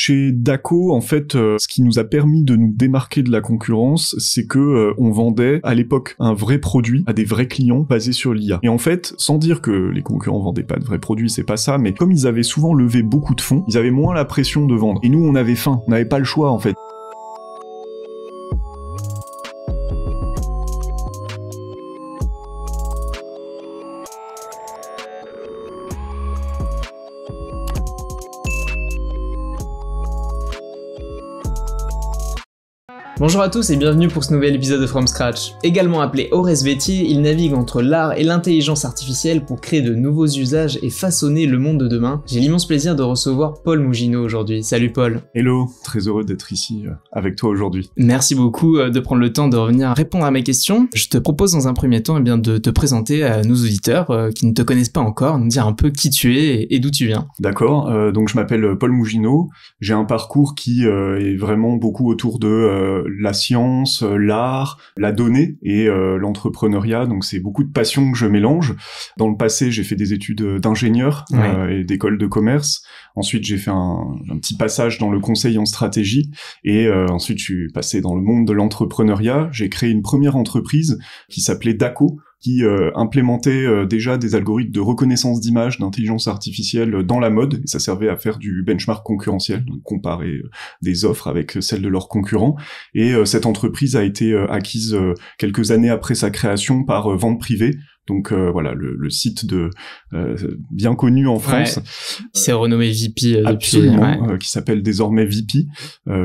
Chez Dako, en fait, ce qui nous a permis de nous démarquer de la concurrence, c'est que on vendait à l'époque un vrai produit à des vrais clients basés sur l'IA. Et en fait, sans dire que les concurrents vendaient pas de vrais produits, c'est pas ça, mais comme ils avaient souvent levé beaucoup de fonds, ils avaient moins la pression de vendre. Et nous, on avait faim, on n'avait pas le choix en fait. Bonjour à tous et bienvenue pour ce nouvel épisode de From Scratch. Également appelé Horace-Vétier, il navigue entre l'art et l'intelligence artificielle pour créer de nouveaux usages et façonner le monde de demain. J'ai l'immense plaisir de recevoir Paul Mougineau aujourd'hui. Salut Paul. Hello, très heureux d'être ici avec toi aujourd'hui. Merci beaucoup de prendre le temps de revenir répondre à mes questions. Je te propose dans un premier temps de te présenter à nos auditeurs qui ne te connaissent pas encore, nous dire un peu qui tu es et d'où tu viens. D'accord, donc je m'appelle Paul Mougineau, j'ai un parcours qui est vraiment beaucoup autour de la science, l'art, la donnée et l'entrepreneuriat, donc c'est beaucoup de passions que je mélange. Dans le passé, j'ai fait des études d'ingénieur et d'école de commerce. Ensuite, j'ai fait un petit passage dans le conseil en stratégie et ensuite, je suis passé dans le monde de l'entrepreneuriat. J'ai créé une première entreprise qui s'appelait Dako, qui implémentait déjà des algorithmes de reconnaissance d'images, d'intelligence artificielle dans la mode, et ça servait à faire du benchmark concurrentiel, donc comparer des offres avec celles de leurs concurrents. Et cette entreprise a été acquise quelques années après sa création par vente privée. Donc voilà, le site bien connu en France. Qui s'est renommé VP absolument, qui s'appelle désormais VP,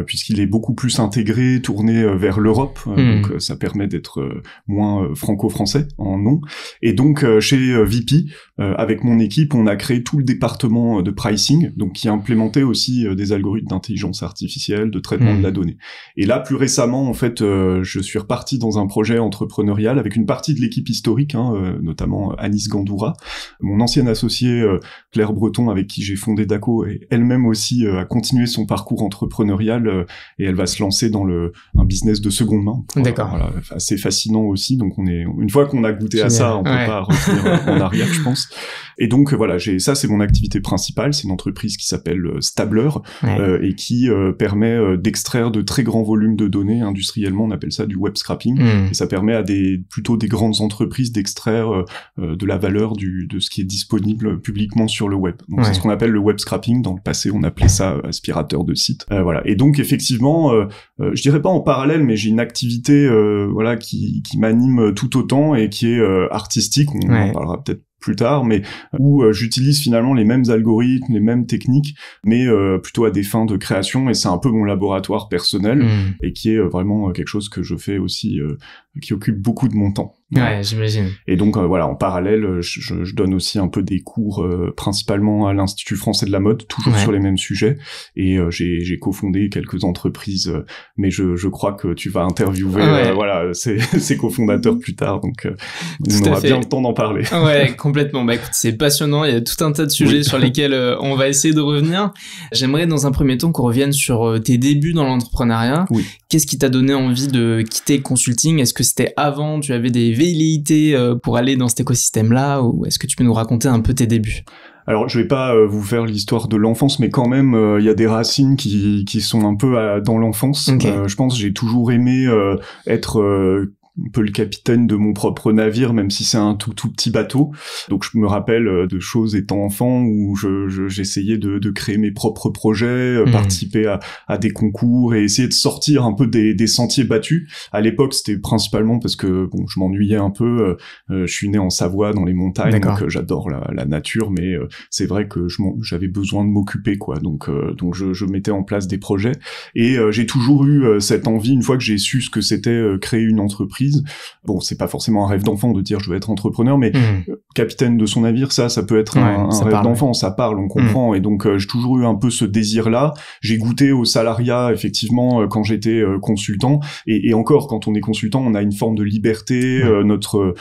puisqu'il est beaucoup plus intégré, tourné vers l'Europe, donc ça permet d'être moins franco-français en nom. Et donc chez VP, avec mon équipe, on a créé tout le département de pricing, donc qui implémentait aussi des algorithmes d'intelligence artificielle, de traitement de la donnée. Et là, plus récemment, en fait, je suis reparti dans un projet entrepreneurial avec une partie de l'équipe historique, notamment Anis Gandoura, mon ancienne associée Claire Breton, avec qui j'ai fondé Dako, et elle-même aussi a continué son parcours entrepreneurial et elle va se lancer dans un business de seconde main. D'accord. Voilà, assez fascinant aussi. Donc une fois qu'on a goûté à ça, on peut pas revenir en arrière, je pense. Et donc voilà, ça c'est mon activité principale. C'est une entreprise qui s'appelle Stabler et qui permet d'extraire de très grands volumes de données. Industriellement, on appelle ça du web scraping. Et ça permet à plutôt des grandes entreprises d'extraire de la valeur de ce qui est disponible publiquement sur le web. Donc c'est ce qu'on appelle le web scraping. Dans le passé, on appelait ça aspirateur de site. Voilà. Et donc effectivement, je dirais pas en parallèle, mais j'ai une activité qui m'anime tout autant et qui est artistique. On en parlera peut-être plus tard, mais où j'utilise finalement les mêmes algorithmes, les mêmes techniques, mais plutôt à des fins de création, et c'est un peu mon laboratoire personnel, et qui est vraiment quelque chose que je fais aussi, qui occupe beaucoup de mon temps. Ouais, j'imagine. Et donc voilà, en parallèle, je donne aussi un peu des cours principalement à l'Institut français de la mode, toujours sur les mêmes sujets, et j'ai cofondé quelques entreprises, mais je crois que tu vas interviewer ces cofondateurs plus tard, donc on aura bien le temps d'en parler. Ouais, complètement. Bah écoute, c'est passionnant, il y a tout un tas de sujets sur lesquels on va essayer de revenir. J'aimerais dans un premier temps qu'on revienne sur tes débuts dans l'entrepreneuriat. Oui. Qu'est-ce qui t'a donné envie de quitter consulting? Est-ce que c'était avant, tu avais des velléités pour aller dans cet écosystème-là, ou est-ce que tu peux nous raconter un peu tes débuts? Alors, je vais pas vous faire l'histoire de l'enfance, mais quand même, il y a des racines qui sont un peu dans l'enfance. Okay. Je pense que j'ai toujours aimé être un peu le capitaine de mon propre navire, même si c'est un tout petit bateau. Donc je me rappelle de choses étant enfant où j'essayais de créer mes propres projets, participer à des concours et essayer de sortir un peu des sentiers battus. À l'époque, c'était principalement parce que je m'ennuyais un peu. Je suis né en Savoie, dans les montagnes, donc j'adore la nature, mais c'est vrai que j'avais besoin de m'occuper, quoi. Donc je mettais en place des projets et j'ai toujours eu cette envie, une fois que j'ai su ce que c'était créer une entreprise. Bon, c'est pas forcément un rêve d'enfant de dire je veux être entrepreneur, mais capitaine de son navire, ça peut être un rêve d'enfant, ça parle, on comprend. Et donc j'ai toujours eu un peu ce désir-là. J'ai goûté au salariat effectivement quand j'étais consultant, et encore quand on est consultant, on a une forme de liberté, notre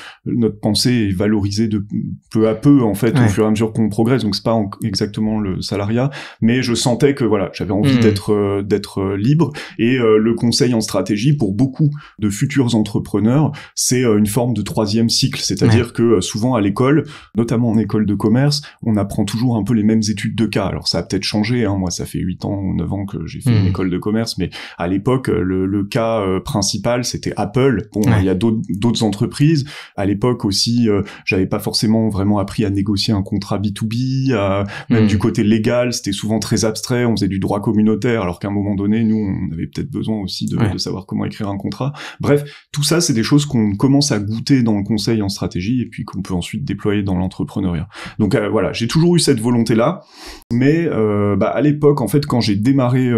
pensée est valorisée de peu à peu en fait au fur et à mesure qu'on progresse. Donc c'est pas exactement le salariat, mais je sentais que voilà, j'avais envie d'être libre, et le conseil en stratégie pour beaucoup de futurs entrepreneurs entrepreneur, c'est une forme de 3e cycle, c'est-à-dire que souvent à l'école, notamment en école de commerce, on apprend toujours un peu les mêmes études de cas. Alors ça a peut-être changé, moi ça fait 8 ans ou 9 ans que j'ai fait une école de commerce, mais à l'époque le cas principal c'était Apple. Bon, il y a d'autres entreprises. À l'époque aussi, j'avais pas forcément vraiment appris à négocier un contrat B2B, même du côté légal, c'était souvent très abstrait, on faisait du droit communautaire, alors qu'à un moment donné, nous, on avait peut-être besoin aussi de savoir comment écrire un contrat. Bref, tout ça, c'est des choses qu'on commence à goûter dans le conseil en stratégie et puis qu'on peut ensuite déployer dans l'entrepreneuriat. Donc voilà, j'ai toujours eu cette volonté-là, mais à l'époque, en fait, quand j'ai démarré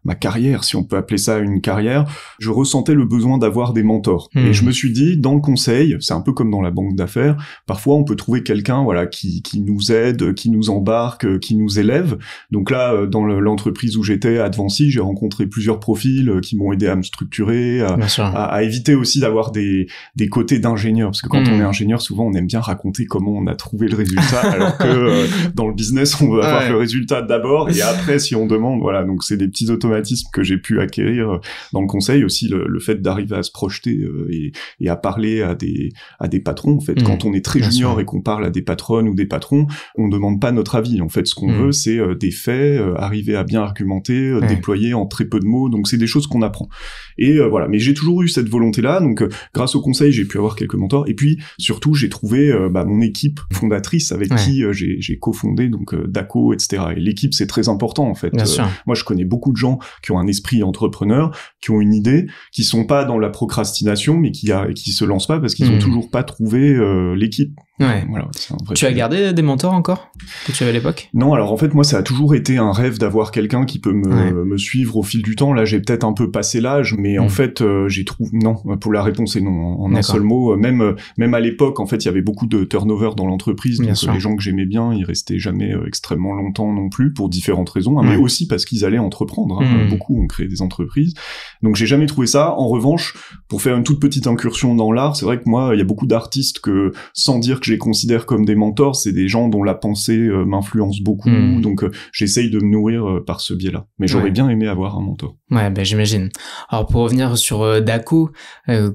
ma carrière, si on peut appeler ça une carrière, je ressentais le besoin d'avoir des mentors. Et je me suis dit, dans le conseil, c'est un peu comme dans la banque d'affaires, parfois on peut trouver quelqu'un voilà qui nous aide, qui nous embarque, qui nous élève. Donc là, dans l'entreprise où j'étais, Advancy, j'ai rencontré plusieurs profils qui m'ont aidé à me structurer, à éviter aussi d'avoir des côtés d'ingénieur, parce que quand on est ingénieur, souvent on aime bien raconter comment on a trouvé le résultat, alors que dans le business, on veut avoir le résultat d'abord, et après, si on demande, voilà. Donc c'est des petits automatismes que j'ai pu acquérir dans le conseil, aussi le fait d'arriver à se projeter et à parler à des patrons. En fait, quand on est très junior et qu'on parle à des patronnes ou des patrons, on demande pas notre avis. En fait, ce qu'on veut, c'est des faits, arriver à bien argumenter, déployer en très peu de mots. Donc c'est des choses qu'on apprend. Et voilà. Mais j'ai toujours eu cette volonté-là. Donc grâce au conseil, j'ai pu avoir quelques mentors. Et puis surtout, j'ai trouvé mon équipe fondatrice avec qui j'ai cofondé donc Daco, etc. Et l'équipe, c'est très important en fait. Moi, je connais beaucoup de gens qui ont un esprit entrepreneur, qui ont une idée, qui sont pas dans la procrastination, mais qui se lancent pas parce qu'ils ont toujours pas trouvé l'équipe. Voilà, tu as gardé des mentors encore que tu avais à l'époque? Non, alors en fait moi ça a toujours été un rêve d'avoir quelqu'un qui peut me suivre au fil du temps. Là j'ai peut-être un peu passé l'âge, mais en fait j'ai trouvé non, pour la réponse est non, en un seul mot. Même à l'époque en fait il y avait beaucoup de turnover dans l'entreprise, donc les gens que j'aimais bien ils restaient jamais extrêmement longtemps non plus pour différentes raisons, mais aussi parce qu'ils allaient entreprendre. Beaucoup ont créé des entreprises, donc j'ai jamais trouvé ça. En revanche, pour faire une toute petite incursion dans l'art, c'est vrai que moi il y a beaucoup d'artistes que sans dire que je les considère comme des mentors, c'est des gens dont la pensée m'influence beaucoup, donc j'essaye de me nourrir par ce biais-là. Mais j'aurais bien aimé avoir un mentor. Ouais, j'imagine. Alors pour revenir sur Daco,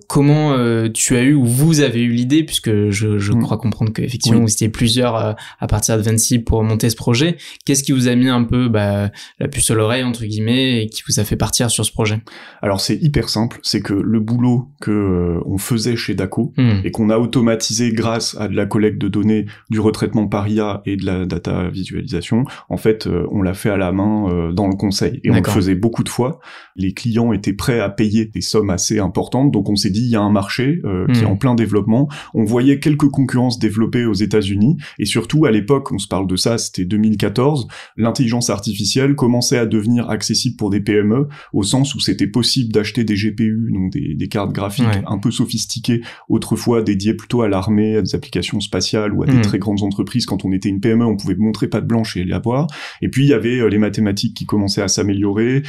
comment tu as eu ou vous avez eu l'idée, puisque je crois comprendre qu'effectivement vous étiez plusieurs à partir d'Advancy pour monter ce projet. Qu'est-ce qui vous a mis un peu la puce à l'oreille entre guillemets et qui vous a fait partir sur ce projet? Alors c'est hyper simple, c'est que le boulot que on faisait chez Daco et qu'on a automatisé grâce à de la collecte de données, du retraitement par IA et de la data visualisation, en fait, on l'a fait à la main dans le conseil. Et on le faisait beaucoup de fois. Les clients étaient prêts à payer des sommes assez importantes, donc on s'est dit, il y a un marché qui est en plein développement. On voyait quelques concurrences développées aux États-Unis, et surtout, à l'époque, on se parle de ça, c'était 2014, l'intelligence artificielle commençait à devenir accessible pour des PME, au sens où c'était possible d'acheter des GPU, donc des cartes graphiques un peu sophistiquées, autrefois dédiées plutôt à l'armée, à des applications spatiales ou à des très grandes entreprises. Quand on était une PME, on pouvait montrer patte blanche et les avoir. Et puis il y avait les mathématiques qui commençaient à s'améliorer.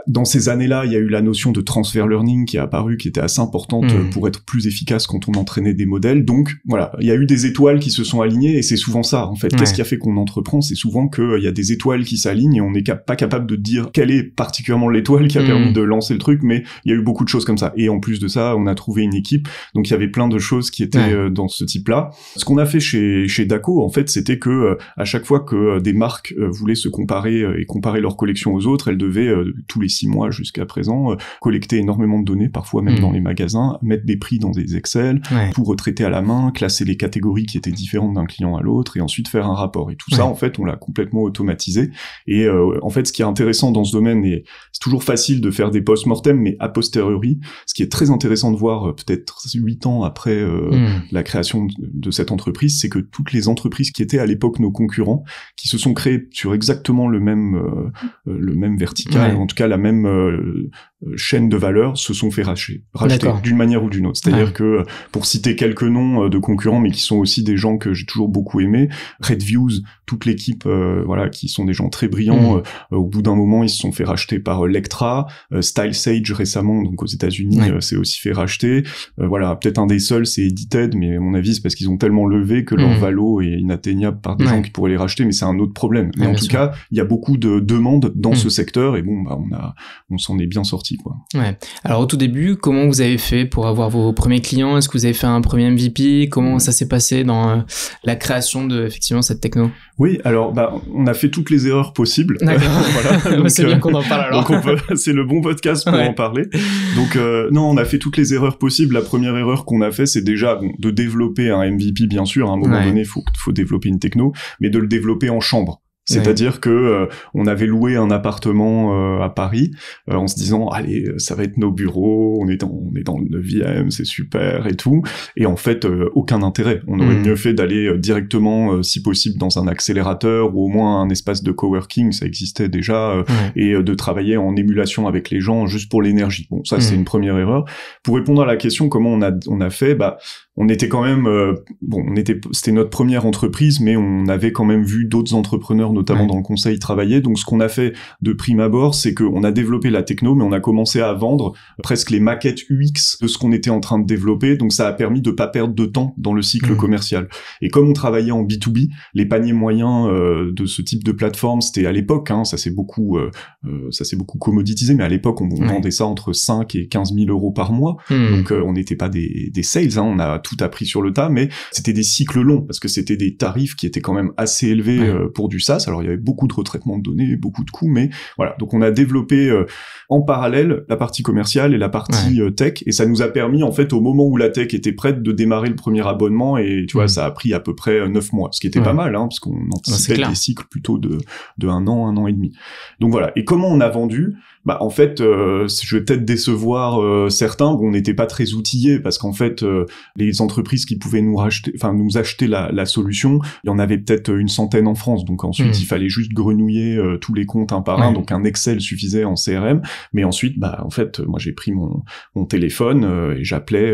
Dans ces années-là, il y a eu la notion de transfer learning qui est apparue, qui était assez importante pour être plus efficace quand on entraînait des modèles. Donc voilà, il y a eu des étoiles qui se sont alignées, et c'est souvent ça en fait. Qu'est-ce qui a fait qu'on entreprend? C'est souvent qu'il y a des étoiles qui s'alignent et on n'est pas capable de dire quelle est particulièrement l'étoile qui a permis de lancer le truc, mais il y a eu beaucoup de choses comme ça. Et en plus de ça, on a trouvé une équipe, donc il y avait plein de choses qui étaient dans ce type-là. Ce qu'on a fait chez Daco, en fait, c'était que à chaque fois que des marques voulaient se comparer et comparer leur collection aux autres, elles devaient tous les 6 mois jusqu'à présent, collecter énormément de données, parfois même dans les magasins, mettre des prix dans des Excel, pour retraiter à la main, classer les catégories qui étaient différentes d'un client à l'autre, et ensuite faire un rapport. Et tout ça, en fait, on l'a complètement automatisé. Et en fait, ce qui est intéressant dans ce domaine, et c'est toujours facile de faire des post-mortem, mais a posteriori, ce qui est très intéressant de voir, peut-être 8 ans après la création de cette entreprise, c'est que toutes les entreprises qui étaient à l'époque nos concurrents, qui se sont créées sur exactement le même vertical, en tout cas la même chaîne de valeur, se sont fait racheter d'une manière ou d'une autre. C'est-à-dire que, pour citer quelques noms de concurrents, mais qui sont aussi des gens que j'ai toujours beaucoup aimés, RedViews, toute l'équipe, qui sont des gens très brillants, au bout d'un moment, ils se sont fait racheter par Lectra, StyleSage récemment, donc aux États-Unis, s'est aussi fait racheter. Peut-être un des seuls, c'est Edited, mais à mon avis, c'est parce qu'ils ont tellement levé que leur valo est inatteignable par des gens qui pourraient les racheter, mais c'est un autre problème. Mais en tout cas, il y a beaucoup de demandes dans ce secteur, et on s'en est bien sorti parti, quoi. Ouais. Alors au tout début, comment vous avez fait pour avoir vos premiers clients? Est-ce que vous avez fait un premier MVP? Comment ça s'est passé dans la création de effectivement cette techno? Oui, alors on a fait toutes les erreurs possibles. Voilà. Donc, c'est bien qu'on en parle alors. Donc c'est le bon podcast pour en parler. Donc non, on a fait toutes les erreurs possibles. La première erreur qu'on a fait, c'est déjà de développer un MVP, bien sûr. À un moment donné, faut développer une techno, mais de le développer en chambre. C'est-à-dire que on avait loué un appartement à Paris en se disant allez, ça va être nos bureaux, on est dans le 9e, c'est super et tout, et en fait aucun intérêt. On aurait mieux fait d'aller directement si possible dans un accélérateur ou au moins un espace de coworking, ça existait déjà, et de travailler en émulation avec les gens juste pour l'énergie. Bon, ça c'est une première erreur. Pour répondre à la question comment on a fait, on était quand même c'était notre première entreprise, mais on avait quand même vu d'autres entrepreneurs notamment dans le conseil travailler. Donc ce qu'on a fait de prime abord, c'est qu'on a développé la techno, mais on a commencé à vendre presque les maquettes UX de ce qu'on était en train de développer. Donc ça a permis de pas perdre de temps dans le cycle commercial. Et comme on travaillait en B2B, les paniers moyens de ce type de plateforme, c'était à l'époque, ça s'est beaucoup commoditisé, mais à l'époque on vendait ça entre 5 et 15 000 euros par mois. Donc on n'était pas des sales, on a tout appris sur le tas, mais c'était des cycles longs parce que c'était des tarifs qui étaient quand même assez élevés pour du SaaS. Alors il y avait beaucoup de retraitement de données, beaucoup de coûts, mais voilà. Donc on a développé en parallèle la partie commerciale et la partie tech, et ça nous a permis en fait au moment où la tech était prête de démarrer le premier abonnement, et tu vois ça a pris à peu près 9 mois, ce qui était pas mal, parce qu'on anticipait des cycles plutôt de 1 an et demi. Donc voilà. Et comment on a vendu? En fait, je vais peut-être décevoir certains. On n'était pas très outillés parce qu'en fait, les entreprises qui pouvaient nous acheter la solution, il y en avait peut-être une centaine en France. Donc ensuite, il fallait juste grenouiller tous les comptes un par un. Donc un Excel suffisait en CRM. Mais ensuite, en fait, moi j'ai pris mon téléphone et j'appelais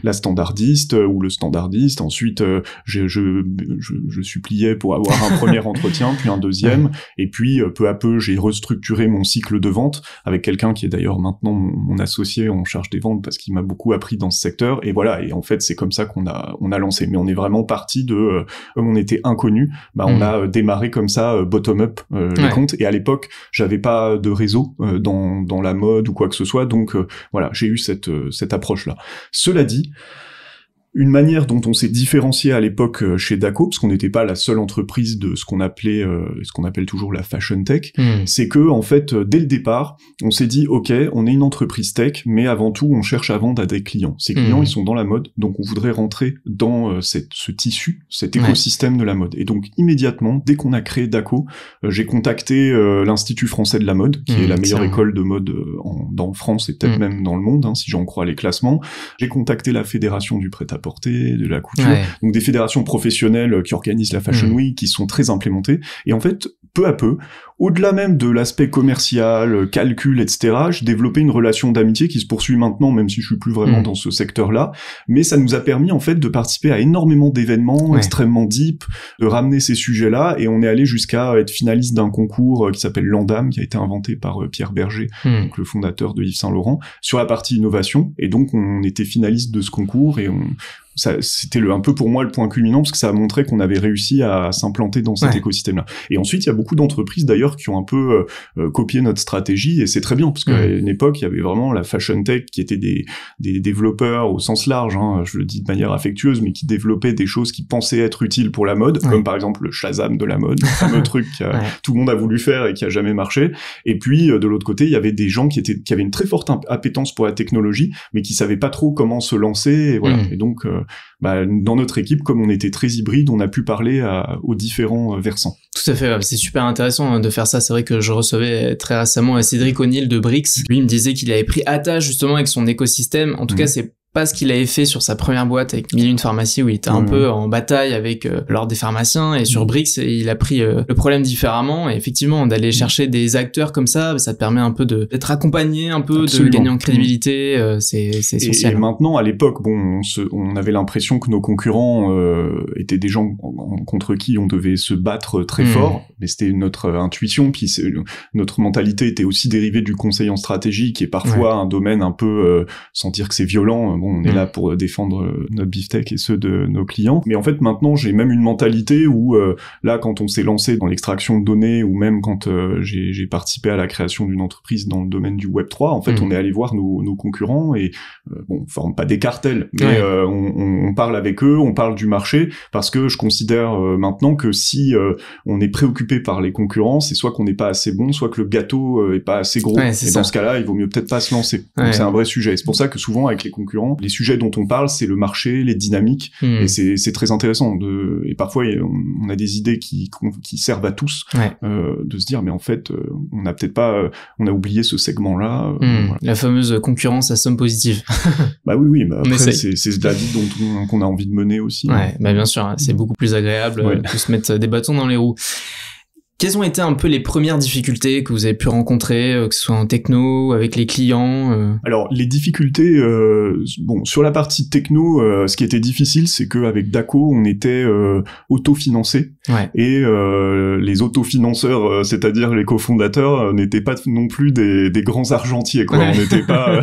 la standardiste ou le standardiste. Ensuite, je suppliais pour avoir un premier entretien, puis un deuxième. Et puis peu à peu, j'ai restructuré mon cycle de vente avec quelqu'un qui est d'ailleurs maintenant mon associé en charge des ventes parce qu'il m'a beaucoup appris dans ce secteur, et voilà. Et en fait c'est comme ça qu'on a lancé, mais on est vraiment parti de comme on était inconnu, on a démarré comme ça bottom up les comptes, et à l'époque j'avais pas de réseau dans la mode ou quoi que ce soit, donc voilà, j'ai eu cette approche là. Cela dit, une manière dont on s'est différencié à l'époque chez Dako, parce qu'on n'était pas la seule entreprise de ce qu'on appelait, ce qu'on appelle toujours la fashion tech, c'est que en fait, dès le départ, on s'est dit, ok, on est une entreprise tech, mais avant tout, on cherche à vendre à des clients. Ces clients, ils sont dans la mode, donc on voudrait rentrer dans ce tissu, cet écosystème de la mode. Et donc immédiatement, dès qu'on a créé Dako, j'ai contacté l'Institut français de la mode, qui est la meilleure école de mode dans France et peut-être même dans le monde, si j'en crois les classements. J'ai contacté la Fédération du prêt-à-porter, de la couture, donc des fédérations professionnelles qui organisent la Fashion Week, qui sont très implémentées, et en fait, peu à peu, au-delà même de l'aspect commercial, calcul, etc., j'ai développé une relation d'amitié qui se poursuit maintenant, même si je suis plus vraiment dans ce secteur-là, mais ça nous a permis en fait de participer à énormément d'événements extrêmement deep, de ramener ces sujets-là, et on est allé jusqu'à être finaliste d'un concours qui s'appelle l'Andam, qui a été inventé par Pierre Berger, donc le fondateur de Yves Saint Laurent, sur la partie innovation, et donc on était finaliste de ce concours, et c'était un peu pour moi le point culminant, parce que ça a montré qu'on avait réussi à s'implanter dans cet écosystème-là. Et ensuite, il y a beaucoup d'entreprises d'ailleurs qui ont un peu copié notre stratégie, et c'est très bien, parce qu'à une époque, il y avait vraiment la fashion tech qui était des développeurs au sens large, je le dis de manière affectueuse, mais qui développaient des choses qui pensaient être utiles pour la mode, comme par exemple le Shazam de la mode, le fameux truc que tout le monde a voulu faire et qui a jamais marché. Et puis, de l'autre côté, il y avait des gens qui avaient une très forte appétence pour la technologie, mais qui savaient pas trop comment se lancer, et voilà. Et donc, dans notre équipe, comme on était très hybride, on a pu parler aux différents versants. Tout à fait, c'est super intéressant de faire ça. C'est vrai que je recevais très récemment Cédric O'Neill de Brix. Lui, il me disait qu'il avait pris attache justement avec son écosystème. En tout cas, c'est pas ce qu'il avait fait sur sa première boîte avec 1001 pharmacies, où il était un peu en bataille avec des pharmaciens, et sur Brix, il a pris le problème différemment, et effectivement d'aller chercher des acteurs comme ça te permet un peu d'être accompagné, un peu de gagner en crédibilité, c'est essentiel. Et maintenant, à l'époque, on avait l'impression que nos concurrents étaient des gens contre qui on devait se battre très fort, mais c'était notre intuition, puis notre mentalité était aussi dérivée du conseil en stratégie, qui est parfois un domaine un peu, sans dire que c'est violent, on est là pour défendre notre beefsteak et ceux de nos clients. Mais en fait, maintenant, j'ai même une mentalité où là, quand on s'est lancé dans l'extraction de données, ou même quand j'ai participé à la création d'une entreprise dans le domaine du Web3, en fait, on est allé voir nos concurrents et on forme pas des cartels, mais on parle avec eux, on parle du marché, parce que je considère maintenant que si on est préoccupé par les concurrents, c'est soit qu'on n'est pas assez bon, soit que le gâteau est pas assez gros. Et dans ce cas-là, il vaut mieux peut-être pas se lancer. Donc c'est un vrai sujet. Et c'est pour ça que souvent avec les concurrents, les sujets dont on parle, c'est le marché, les dynamiques, et c'est très intéressant. Et parfois on a des idées qui servent à tous, de se dire mais en fait on a peut-être pas, on a oublié ce segment-là. Voilà. La fameuse concurrence à somme positive. Bah oui, bah après c'est la vie qu'on a envie de mener aussi. Ouais, bah bien sûr, c'est beaucoup plus agréable que se mettre des bâtons dans les roues. Quelles ont été un peu les premières difficultés que vous avez pu rencontrer, que ce soit en techno, avec les clients Alors, les difficultés, sur la partie techno, ce qui était difficile, c'est qu'avec Dako, on était autofinancé. Et les autofinanceurs, c'est-à-dire les cofondateurs, n'étaient pas non plus des grands argentiers, quoi. On n'était pas...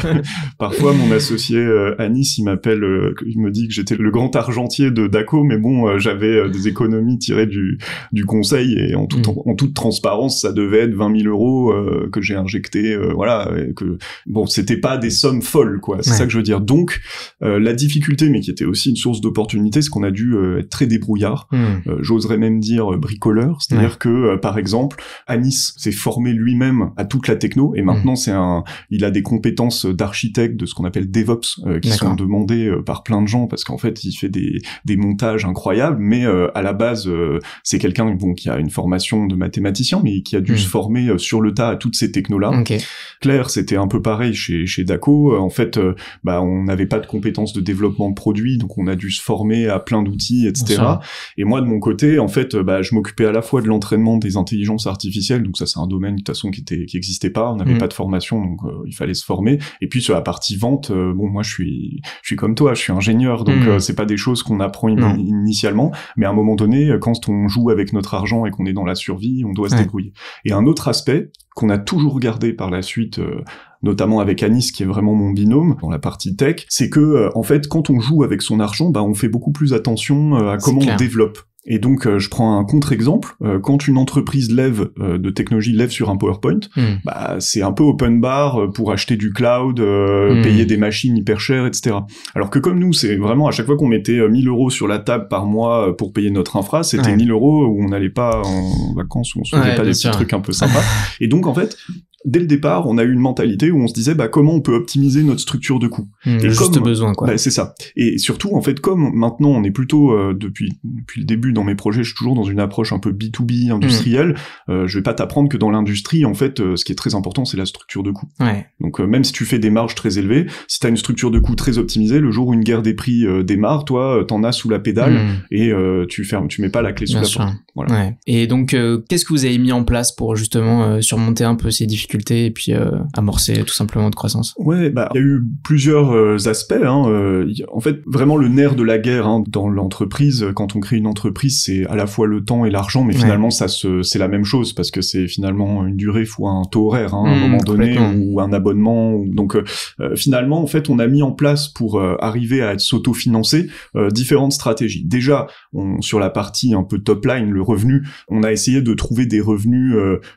Parfois, mon associé Anis, il me dit que j'étais le grand argentier de Dako, mais bon, j'avais des économies tirées du conseil, et en toute transparence, ça devait être 20 000 euros que j'ai injecté, et que c'était pas des sommes folles, quoi. C'est ça que je veux dire. Donc, la difficulté, mais qui était aussi une source d'opportunité, c'est qu'on a dû être très débrouillard. J'oserais même dire bricoleur, c'est-à-dire que, par exemple, Anis s'est formé lui-même à toute la techno, et maintenant il a des compétences d'architecte, de ce qu'on appelle DevOps, qui sont demandées par plein de gens, parce qu'en fait, il fait des montages incroyables, mais à la base, c'est quelqu'un qui a une formation de mathématicien, mais qui a dû se former sur le tas à toutes ces technos-là. Claire, c'était un peu pareil chez Dako. En fait, on n'avait pas de compétences de développement de produits, donc on a dû se former à plein d'outils, etc. Et moi, de mon côté, en fait, je m'occupais à la fois de l'entraînement des intelligences artificielles, donc ça, c'est un domaine de toute façon qui existait pas. On n'avait pas de formation, donc il fallait se former. Et puis sur la partie vente, moi, je suis comme toi, je suis ingénieur, donc c'est pas des choses qu'on apprend initialement, mais à un moment donné, quand on joue avec notre argent et qu'on est dans la survie, on doit se débrouiller. Et un autre aspect qu'on a toujours gardé par la suite, notamment avec Anis, qui est vraiment mon binôme dans la partie tech, c'est que en fait, quand on joue avec son argent, on fait beaucoup plus attention à comment on développe. Et donc, je prends un contre-exemple. Quand une entreprise de technologie lève sur un PowerPoint, c'est un peu open bar pour acheter du cloud, payer des machines hyper chères, etc. Alors que comme nous, c'est vraiment à chaque fois qu'on mettait 1 000 euros sur la table par mois pour payer notre infra, c'était 1 000 euros où on n'allait pas en vacances, où on se faisait pas des petits trucs un peu sympas. Et donc, en fait, dès le départ, on a eu une mentalité où on se disait comment on peut optimiser notre structure de coût. Le juste besoin, quoi. C'est ça. Et surtout, en fait, comme maintenant on est plutôt depuis le début dans mes projets, je suis toujours dans une approche un peu B2B industrielle. Je vais pas t'apprendre que dans l'industrie, en fait, ce qui est très important, c'est la structure de coût. Donc même si tu fais des marges très élevées, si t'as une structure de coût très optimisée, le jour où une guerre des prix démarre, toi, t'en as sous la pédale et tu mets pas la clé sous la porte. Voilà. Et donc, qu'est-ce que vous avez mis en place pour justement surmonter un peu ces difficultés et puis amorcer tout simplement votre croissance? Il y a eu plusieurs aspects. En fait, vraiment le nerf de la guerre dans l'entreprise, quand on crée une entreprise, c'est à la fois le temps et l'argent, mais finalement c'est la même chose, parce que c'est finalement une durée fois un taux horaire à un moment donné, ou un abonnement. Donc finalement, en fait, on a mis en place pour arriver à s'auto-financer différentes stratégies. Déjà, sur la partie un peu top line, le revenu, on a essayé de trouver des revenus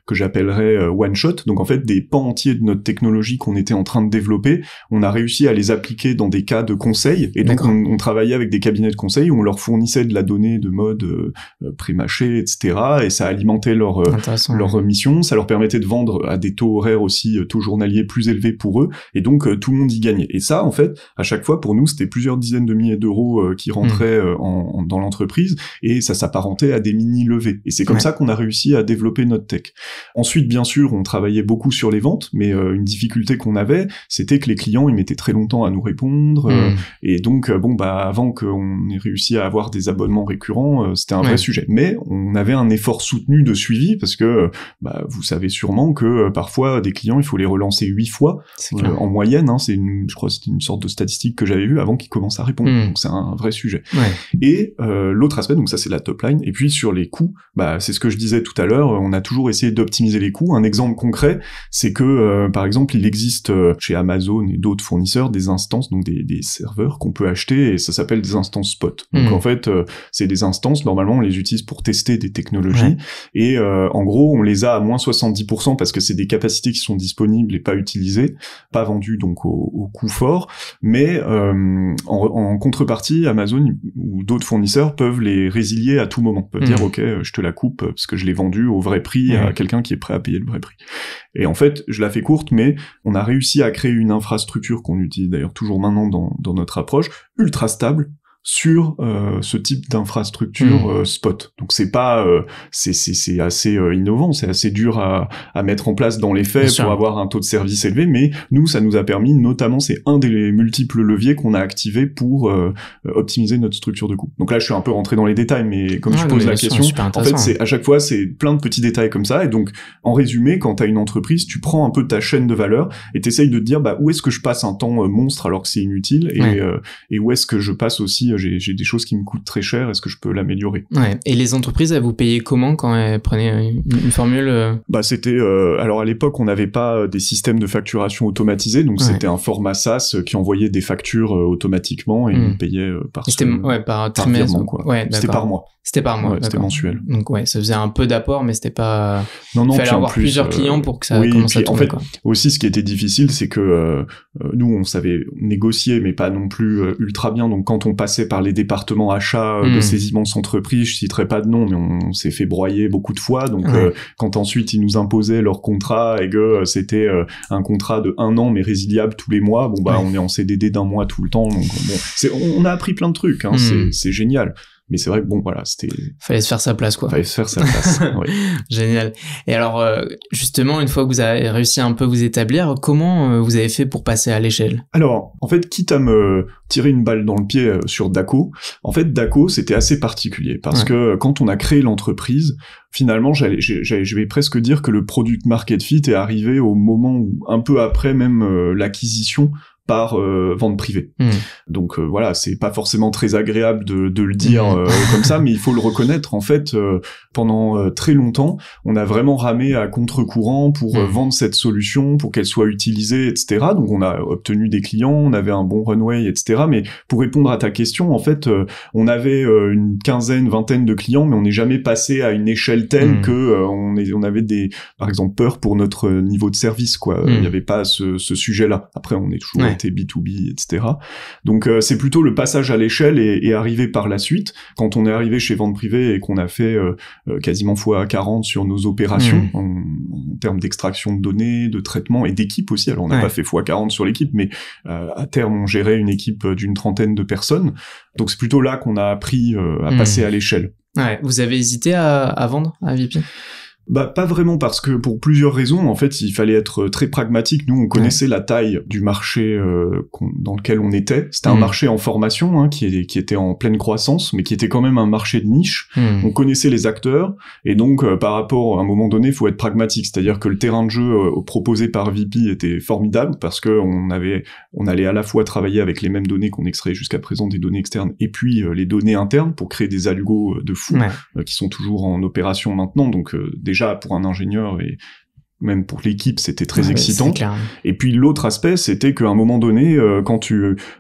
que j'appellerais one shot. Donc en fait, des pans entiers de notre technologie qu'on était en train de développer, on a réussi à les appliquer dans des cas de conseil, et donc on travaillait avec des cabinets de conseil où on leur fournissait de la donnée de mode pré-mâché, etc., et ça alimentait leur mission, ça leur permettait de vendre à des taux horaires aussi, taux journaliers plus élevés pour eux, et donc tout le monde y gagnait. Et ça, en fait, à chaque fois, pour nous, c'était plusieurs dizaines de milliers d'euros qui rentraient dans l'entreprise, et ça s'apparentait à des mini-levées. Et c'est comme ça qu'on a réussi à développer notre tech. Ensuite, bien sûr, on travaillait beaucoup sur les ventes, mais une difficulté qu'on avait, c'était que les clients, ils mettaient très longtemps à nous répondre, et donc avant qu'on ait réussi à avoir des abonnements récurrents, c'était un vrai sujet. Mais on avait un effort soutenu de suivi, parce que vous savez sûrement que parfois des clients, il faut les relancer 8 fois en moyenne. Je crois que c'était une sorte de statistique que j'avais vue avant qu'ils commencent à répondre. Donc c'est un vrai sujet. Et l'autre aspect, donc ça c'est la top line, et puis sur les coûts, c'est ce que je disais tout à l'heure, on a toujours essayé d'optimiser les coûts. Un exemple concret, c'est que par exemple il existe chez Amazon et d'autres fournisseurs des instances, donc des serveurs qu'on peut acheter, et ça s'appelle des instances spot. Donc en fait c'est des instances, normalement on les utilise pour tester des technologies, et en gros on les a à moins 70% parce que c'est des capacités qui sont disponibles et pas utilisées, pas vendues donc au coût fort, mais en contrepartie Amazon ou d'autres fournisseurs peuvent les résilier à tout moment, peuvent dire ok je te la coupe parce que je l'ai vendue au vrai prix à quelqu'un qui est prêt à payer le vrai prix. Et en fait je la fais courte, mais on a réussi à créer une infrastructure qu'on utilise d'ailleurs toujours maintenant dans notre approche, ultra stable sur ce type d'infrastructure spot. Donc c'est pas c'est assez innovant, c'est assez dur à mettre en place dans les faits pour avoir un taux de service élevé, mais nous ça nous a permis, notamment c'est un des multiples leviers qu'on a activé pour optimiser notre structure de coût. Donc là je suis un peu rentré dans les détails, mais comme tu poses la question, en fait c'est à chaque fois c'est plein de petits détails comme ça, et donc en résumé quand t'as une entreprise, tu prends un peu ta chaîne de valeur et t'essayes de te dire où est-ce que je passe un temps monstre alors que c'est inutile, et où est-ce que je passe aussi j'ai des choses qui me coûtent très cher, est-ce que je peux l'améliorer? Et les entreprises, elles vous payaient comment quand elles prenaient une formule C'était alors à l'époque on n'avait pas des systèmes de facturation automatisés, donc c'était un format SaaS qui envoyait des factures automatiquement et on payait par trimestre, quoi. C'était par mois. C'était par mois. C'était mensuel. Donc ça faisait un peu d'apport, mais c'était pas. Non, il fallait avoir plusieurs clients pour que ça commence à tourner. En fait, aussi, ce qui était difficile, c'est que nous, on savait négocier, mais pas non plus ultra bien. Donc, quand on passait par les départements achats de ces immenses entreprises, je citerai pas de nom, mais on s'est fait broyer beaucoup de fois. Donc, quand ensuite ils nous imposaient leur contrat et que c'était un contrat de 1 an mais résiliable tous les mois, on est en CDD d'1 mois tout le temps. Donc, on a appris plein de trucs. Hein, c'est génial. Mais c'est vrai que fallait se faire sa place, quoi. Fallait se faire sa place, oui. Génial. Et alors, justement, une fois que vous avez réussi un peu vous établir, comment vous avez fait pour passer à l'échelle? Alors, en fait, quitte à me tirer une balle dans le pied sur Dako, en fait, Dako, c'était assez particulier parce que quand on a créé l'entreprise, finalement, je vais presque dire que le product market fit est arrivé au moment où, un peu après même l'acquisition par vente privée. Donc voilà, c'est pas forcément très agréable de le dire comme ça, mais il faut le reconnaître. En fait, pendant très longtemps, on a vraiment ramé à contre-courant pour vendre cette solution, pour qu'elle soit utilisée, etc. Donc on a obtenu des clients, on avait un bon runway, etc. Mais pour répondre à ta question, en fait, on avait une vingtaine de clients, mais on n'est jamais passé à une échelle telle que on avait par exemple peur pour notre niveau de service, quoi. Il n'y avait pas ce sujet-là. Après, on est toujours B2B, etc. Donc c'est plutôt le passage à l'échelle et arriver par la suite. Quand on est arrivé chez Vente Privée et qu'on a fait quasiment x40 sur nos opérations en termes d'extraction de données, de traitement et d'équipe aussi. Alors on n'a pas fait x40 sur l'équipe, mais à terme on gérait une équipe d'une 30aine de personnes. Donc c'est plutôt là qu'on a appris à passer à l'échelle. Vous avez hésité à vendre à VP? Pas vraiment, parce que pour plusieurs raisons, en fait, il fallait être très pragmatique. Nous, on connaissait la taille du marché dans lequel on était. C'était un marché en formation, qui était en pleine croissance, mais qui était quand même un marché de niche. On connaissait les acteurs, et donc, par rapport à un moment donné, il faut être pragmatique. C'est-à-dire que le terrain de jeu proposé par VP était formidable, parce que on allait à la fois travailler avec les mêmes données qu'on extrait jusqu'à présent des données externes, et puis les données internes pour créer des algos de fou, qui sont toujours en opération maintenant. Donc, déjà pour un ingénieur et même pour l'équipe, c'était très excitant. Et puis l'autre aspect, c'était qu'à un moment donné,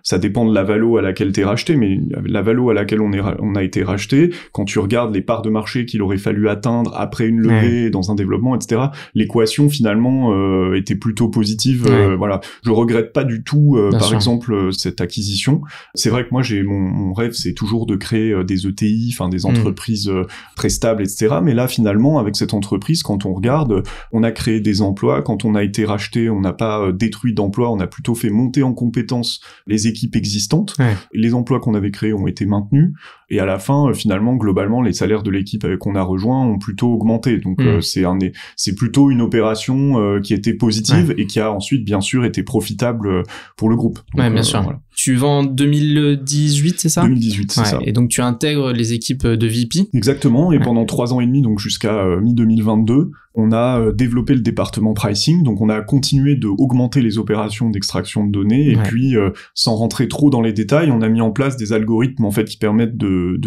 ça dépend de la valo à laquelle t'es racheté, mais la valo à laquelle on a été racheté, quand tu regardes les parts de marché qu'il aurait fallu atteindre après une levée, dans un développement, etc., l'équation finalement était plutôt positive. Voilà, je regrette pas du tout, par exemple, cette acquisition. C'est vrai que moi, mon rêve, c'est toujours de créer des ETI, enfin des entreprises très stables, etc. Mais là, finalement, avec cette entreprise, quand on regarde, on a créé des emplois. Quand on a été racheté, on n'a pas détruit d'emplois, on a plutôt fait monter en compétences les équipes existantes. Les emplois qu'on avait créés ont été maintenus, et à la fin, finalement, globalement, les salaires de l'équipe qu'on a rejoint ont plutôt augmenté. Donc c'est plutôt une opération qui était positive et qui a ensuite, bien sûr, été profitable pour le groupe. Donc, bien sûr. Voilà. tu vas en 2018, c'est ça? 2018, c'est ça. Et donc tu intègres les équipes de VP. Exactement, et pendant 3 ans et demi, donc jusqu'à mi-2022, on a développé le département pricing, donc on a continué de augmenter les opérations d'extraction de données, et puis sans rentrer trop dans les détails, on a mis en place des algorithmes en fait qui permettent de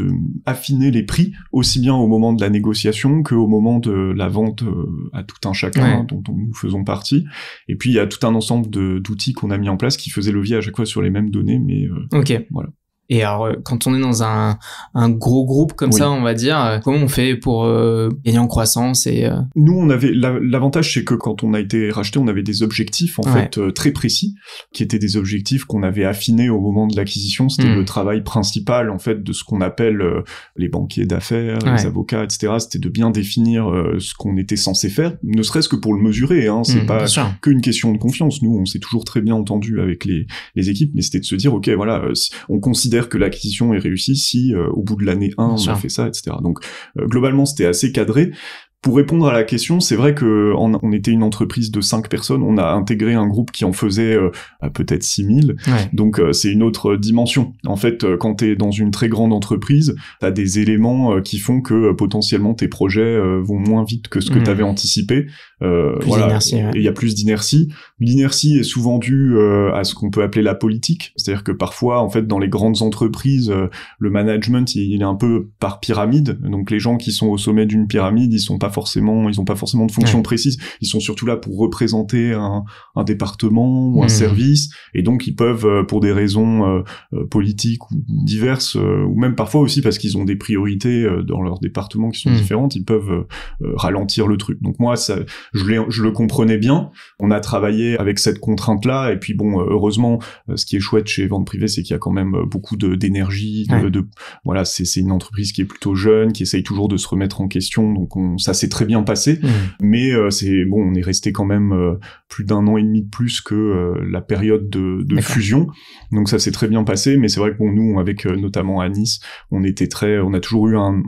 affiner les prix aussi bien au moment de la négociation qu'au moment de la vente à tout un chacun dont nous faisons partie. Et puis il y a tout un ensemble d'outils qu'on a mis en place qui faisaient levier à chaque fois sur les mêmes données, mais voilà. Et alors, quand on est dans un gros groupe comme ça, on va dire, comment on fait pour gagner en croissance et Nous, on avait l'avantage, c'est que quand on a été racheté, on avait des objectifs en fait très précis, qui étaient des objectifs qu'on avait affinés au moment de l'acquisition. C'était le travail principal en fait de ce qu'on appelle les banquiers d'affaires, les avocats, etc. C'était de bien définir ce qu'on était censé faire, ne serait-ce que pour le mesurer. C'est pas qu'une question de confiance. Nous, on s'est toujours très bien entendu avec les équipes, mais c'était de se dire, ok, voilà, on considère que l'acquisition est réussie si au bout de l'année 1 on a fait ça, etc. Donc globalement c'était assez cadré. Pour répondre à la question, c'est vrai que on était une entreprise de 5 personnes, on a intégré un groupe qui en faisait peut-être 6000, donc c'est une autre dimension. En fait, quand t'es dans une très grande entreprise, t'as des éléments qui font que potentiellement tes projets vont moins vite que ce que t'avais anticipé. Et il y a plus d'inertie. L'inertie est souvent due à ce qu'on peut appeler la politique, c'est-à-dire que parfois, en fait, dans les grandes entreprises, le management, il est un peu par pyramide, donc les gens qui sont au sommet d'une pyramide, ils ont pas forcément de fonction précise, ils sont surtout là pour représenter un département ou un service, et donc ils peuvent, pour des raisons politiques ou diverses, ou même parfois aussi parce qu'ils ont des priorités dans leur département qui sont différentes, ils peuvent ralentir le truc. Donc moi, ça, je le comprenais bien, on a travaillé avec cette contrainte-là, et puis bon, heureusement, ce qui est chouette chez Vente Privée, c'est qu'il y a quand même beaucoup d'énergie, voilà, c'est une entreprise qui est plutôt jeune, qui essaye toujours de se remettre en question, donc ça s'est très bien passé, mais on est resté quand même plus d'1 an et demi de plus que la période de fusion, donc ça s'est très bien passé, mais c'est vrai que bon, nous, avec notamment à Nice, on a toujours eu un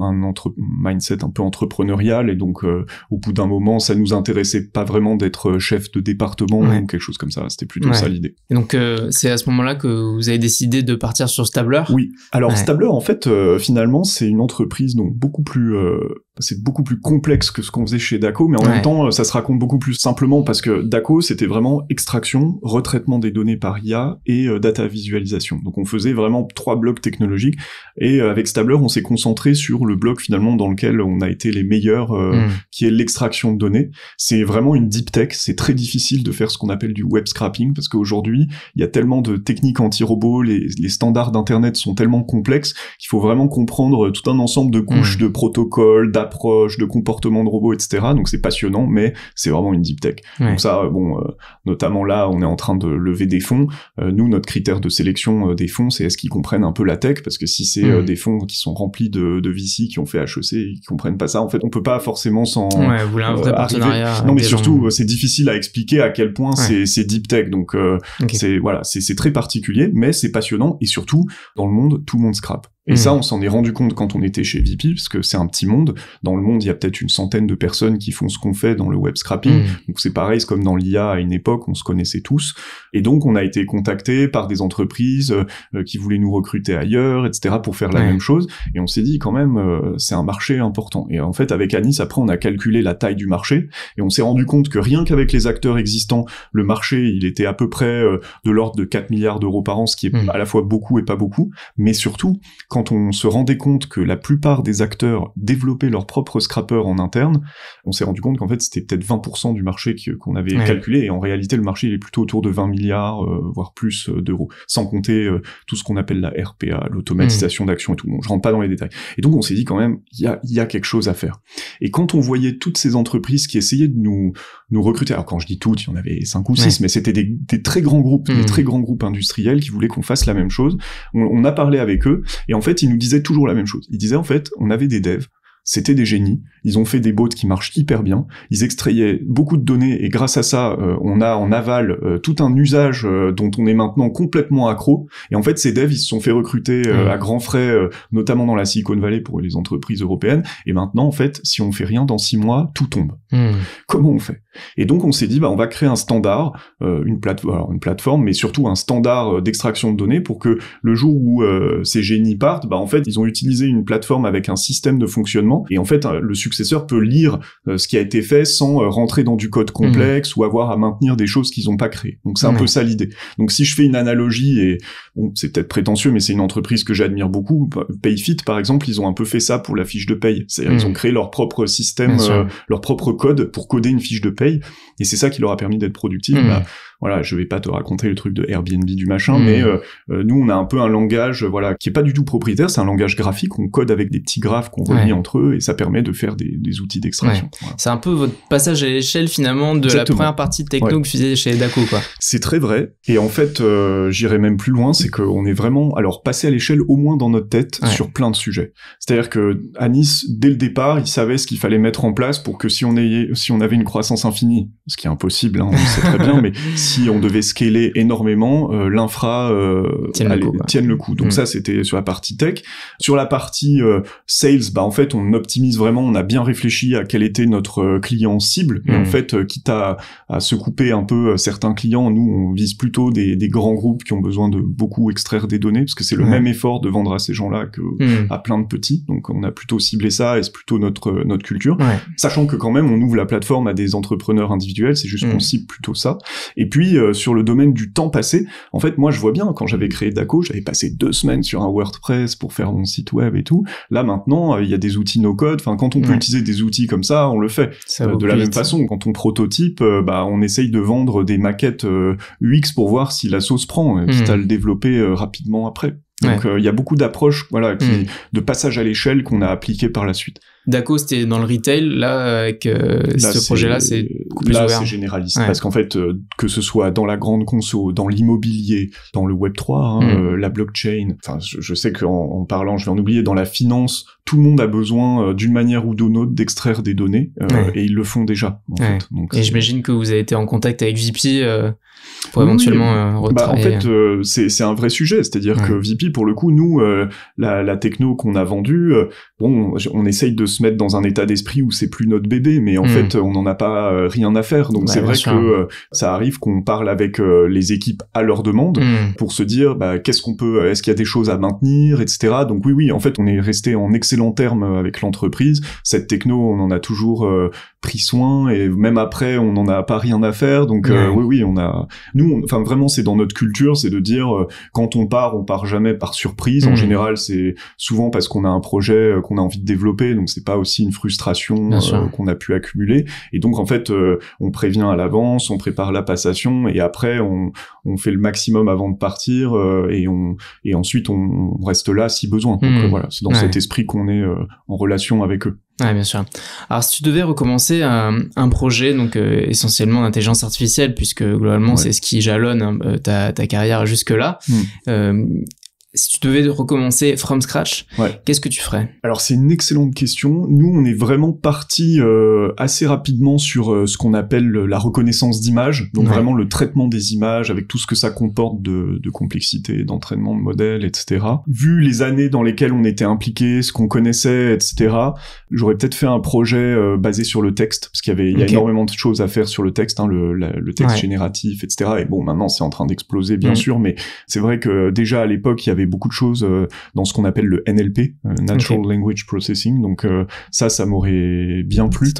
mindset un peu entrepreneurial, et donc au bout d'un moment, ça nous intéressait pas vraiment d'être chef de département ou quelque chose comme ça, c'était plutôt ça l'idée. Et donc c'est à ce moment-là que vous avez décidé de partir sur Stabler? Oui, alors Stabler, en fait, finalement, c'est une entreprise donc beaucoup plus complexe que ce qu'on faisait chez Dako, mais en même temps, ça se raconte beaucoup plus simplement, parce que Dako, c'était vraiment extraction, retraitement des données par IA et data visualisation. Donc on faisait vraiment 3 blocs technologiques, et avec Stabler, on s'est concentré sur le bloc finalement dans lequel on a été les meilleurs, qui est l'extraction de données. C'est vraiment une deep tech, c'est très difficile de faire ce qu'on appelle du web scrapping, parce qu'aujourd'hui, il y a tellement de techniques anti-robots, les standards d'internet sont tellement complexes qu'il faut vraiment comprendre tout un ensemble de couches de protocoles, d'approches, de comportements de robots, etc. Donc c'est passionnant, mais c'est vraiment une deep tech. Donc ça, notamment là, on est en train de lever des fonds. Nous, notre critère de sélection des fonds, c'est est-ce qu'ils comprennent un peu la tech, parce que si c'est des fonds qui sont remplis de VC, qui ont fait HEC, et qui comprennent pas ça, en fait, on peut pas forcément s'en vous voulez un vrai partenariat. Non, mais surtout, c'est difficile à expliquer à quel point c'est deep tech. Donc c'est très particulier, mais c'est passionnant, et surtout, dans le monde, tout le monde scrape. Et ça, on s'en est rendu compte quand on était chez VP, parce que c'est un petit monde. Dans le monde, il y a peut-être une centaine de personnes qui font ce qu'on fait dans le web scrapping. Donc c'est pareil, c'est comme dans l'IA à une époque, on se connaissait tous. Et donc on a été contactés par des entreprises qui voulaient nous recruter ailleurs, etc., pour faire la même chose. Et on s'est dit quand même, c'est un marché important. Et en fait, avec Anis, après, on a calculé la taille du marché, et on s'est rendu compte que rien qu'avec les acteurs existants, le marché, il était à peu près de l'ordre de 4 milliards d'euros par an, ce qui est à la fois beaucoup et pas beaucoup. Mais surtout, quand on se rendait compte que la plupart des acteurs développaient leurs propres scrappers en interne, on s'est rendu compte qu'en fait c'était peut-être 20% du marché qu'on avait calculé, et en réalité le marché il est plutôt autour de 20 milliards, voire plus d'euros, sans compter tout ce qu'on appelle la RPA, l'automatisation d'action et tout. Bon, je rentre pas dans les détails. Et donc on s'est dit quand même, il y a quelque chose à faire. Et quand on voyait toutes ces entreprises qui essayaient de nous recruter, alors quand je dis toutes, il y en avait 5 ou 6, mais c'était des très grands groupes, des très grands groupes industriels qui voulaient qu'on fasse la même chose. On a parlé avec eux, et en fait ils nous disaient toujours la même chose. Ils disaient en fait, on avait des devs, c'était des génies, ils ont fait des bots qui marchent hyper bien, ils extrayaient beaucoup de données, et grâce à ça, on a en aval tout un usage dont on est maintenant complètement accro, et en fait ces devs, ils se sont fait recruter à grands frais, notamment dans la Silicon Valley pour les entreprises européennes, et maintenant en fait, si on fait rien dans 6 mois, tout tombe. Comment on fait ? Et donc on s'est dit, on va créer un standard, une plateforme, mais surtout un standard d'extraction de données pour que le jour où ces génies partent, en fait, ils ont utilisé une plateforme avec un système de fonctionnement, et en fait, le successeur peut lire ce qui a été fait sans rentrer dans du code complexe ou avoir à maintenir des choses qu'ils n'ont pas créées. Donc c'est un peu ça l'idée. Donc si je fais une analogie, et bon, c'est peut-être prétentieux, mais c'est une entreprise que j'admire beaucoup, Payfit par exemple, ils ont un peu fait ça pour la fiche de paye. C'est-à-dire ils ont créé leur propre système, leur propre code pour coder une fiche de paye, et c'est ça qui leur a permis d'être productifs. Voilà, je vais pas te raconter le truc de Airbnb du machin, mais nous on a un peu un langage qui est pas du tout propriétaire, c'est un langage graphique, on code avec des petits graphes qu'on relie entre eux, et ça permet de faire des outils d'extraction. Voilà. C'est un peu votre passage à l'échelle finalement de la première partie de techno que vous faisiez chez Dako, quoi. C'est très vrai, et en fait j'irais même plus loin, c'est qu'on est vraiment passé à l'échelle au moins dans notre tête sur plein de sujets. C'est-à-dire que à Nice, dès le départ, ils savaient ce qu'il fallait mettre en place pour que si on avait une croissance infinie, ce qui est impossible, on le sait très bien, mais si on devait scaler énormément, l'infra tienne le coup. Donc ça, c'était sur la partie tech. Sur la partie sales, en fait, on optimise vraiment, on a bien réfléchi à quel était notre client cible. Et en fait, quitte à se couper un peu certains clients, nous, on vise plutôt des grands groupes qui ont besoin de beaucoup extraire des données, parce que c'est le même effort de vendre à ces gens-là que à plein de petits. Donc on a plutôt ciblé ça, et c'est plutôt notre culture. Sachant que quand même, on ouvre la plateforme à des entrepreneurs individuels, c'est juste qu'on cible plutôt ça. Et puis, sur le domaine du temps passé, en fait, moi, je vois bien, quand j'avais créé Dako, j'avais passé 2 semaines sur un WordPress pour faire mon site web et tout. Là, maintenant, il y a des outils no-code. Enfin, quand on peut utiliser des outils comme ça, on le fait. De la même façon, quand on prototype, on essaye de vendre des maquettes UX pour voir si la sauce prend, quitte à le développer rapidement après. Donc, il y a beaucoup d'approches, de passage à l'échelle qu'on a appliqué par la suite. Dako, c'était dans le retail. Là, avec ce projet-là, c'est beaucoup plus ouvert. Là, c'est généraliste. Parce qu'en fait, que ce soit dans la grande conso, dans l'immobilier, dans le Web3, la blockchain, enfin, je sais qu'en parlant, je vais en oublier, dans la finance, tout le monde a besoin, d'une manière ou d'une autre, d'extraire des données, et ils le font déjà, en fait. Donc, et j'imagine que vous avez été en contact avec VP, pour éventuellement retravailler. En fait, c'est un vrai sujet, c'est-à-dire que VP, pour le coup, nous, la techno qu'on a vendue, on essaye de se mettre dans un état d'esprit où c'est plus notre bébé, mais en fait, on n'en a pas rien à faire. Donc c'est vrai que ça arrive qu'on parle avec les équipes à leur demande pour se dire, qu'est-ce qu'on peut, est-ce qu'il y a des choses à maintenir, etc. Donc oui, en fait, on est resté en excellent terme avec l'entreprise. Cette techno, on en a toujours pris soin, et même après, on n'en a pas rien à faire. Donc oui, enfin vraiment, c'est dans notre culture, c'est de dire, quand on part jamais par surprise. En général, c'est souvent parce qu'on a un projet qu'on a envie de développer, donc c'est pas aussi une frustration qu'on a pu accumuler. Et donc en fait, on prévient à l'avance, on prépare la passation, et après on fait le maximum avant de partir, et ensuite on reste là si besoin. Donc voilà, c'est dans cet esprit qu'on est en relation avec eux. Ouais, bien sûr. Alors, si tu devais recommencer un projet, donc essentiellement d'intelligence artificielle, puisque globalement c'est ce qui jalonne ta carrière jusque-là, si tu devais recommencer from scratch, qu'est-ce que tu ferais? Alors, c'est une excellente question. Nous, on est vraiment parti assez rapidement sur ce qu'on appelle la reconnaissance d'images, donc vraiment le traitement des images avec tout ce que ça comporte de complexité, d'entraînement de modèles, etc. Vu les années dans lesquelles on était impliqué, ce qu'on connaissait, etc., j'aurais peut-être fait un projet basé sur le texte, parce qu'il y a énormément de choses à faire sur le texte, le texte génératif, etc. Et bon, maintenant, c'est en train d'exploser, bien sûr, mais c'est vrai que déjà à l'époque, il y avait beaucoup de choses dans ce qu'on appelle le NLP, Natural Language Processing, donc ça m'aurait bien plu.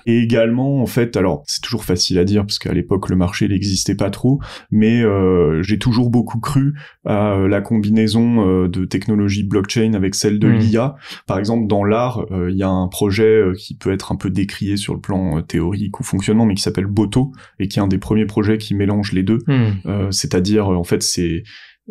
Et également, en fait, alors c'est toujours facile à dire parce qu'à l'époque le marché n'existait pas trop, mais j'ai toujours beaucoup cru à la combinaison de technologie blockchain avec celle de l'IA. Par exemple, dans l'art, il y a un projet qui peut être un peu décrié sur le plan théorique ou fonctionnement, mais qui s'appelle Boto, et qui est un des premiers projets qui mélange les deux. C'est-à-dire, en fait,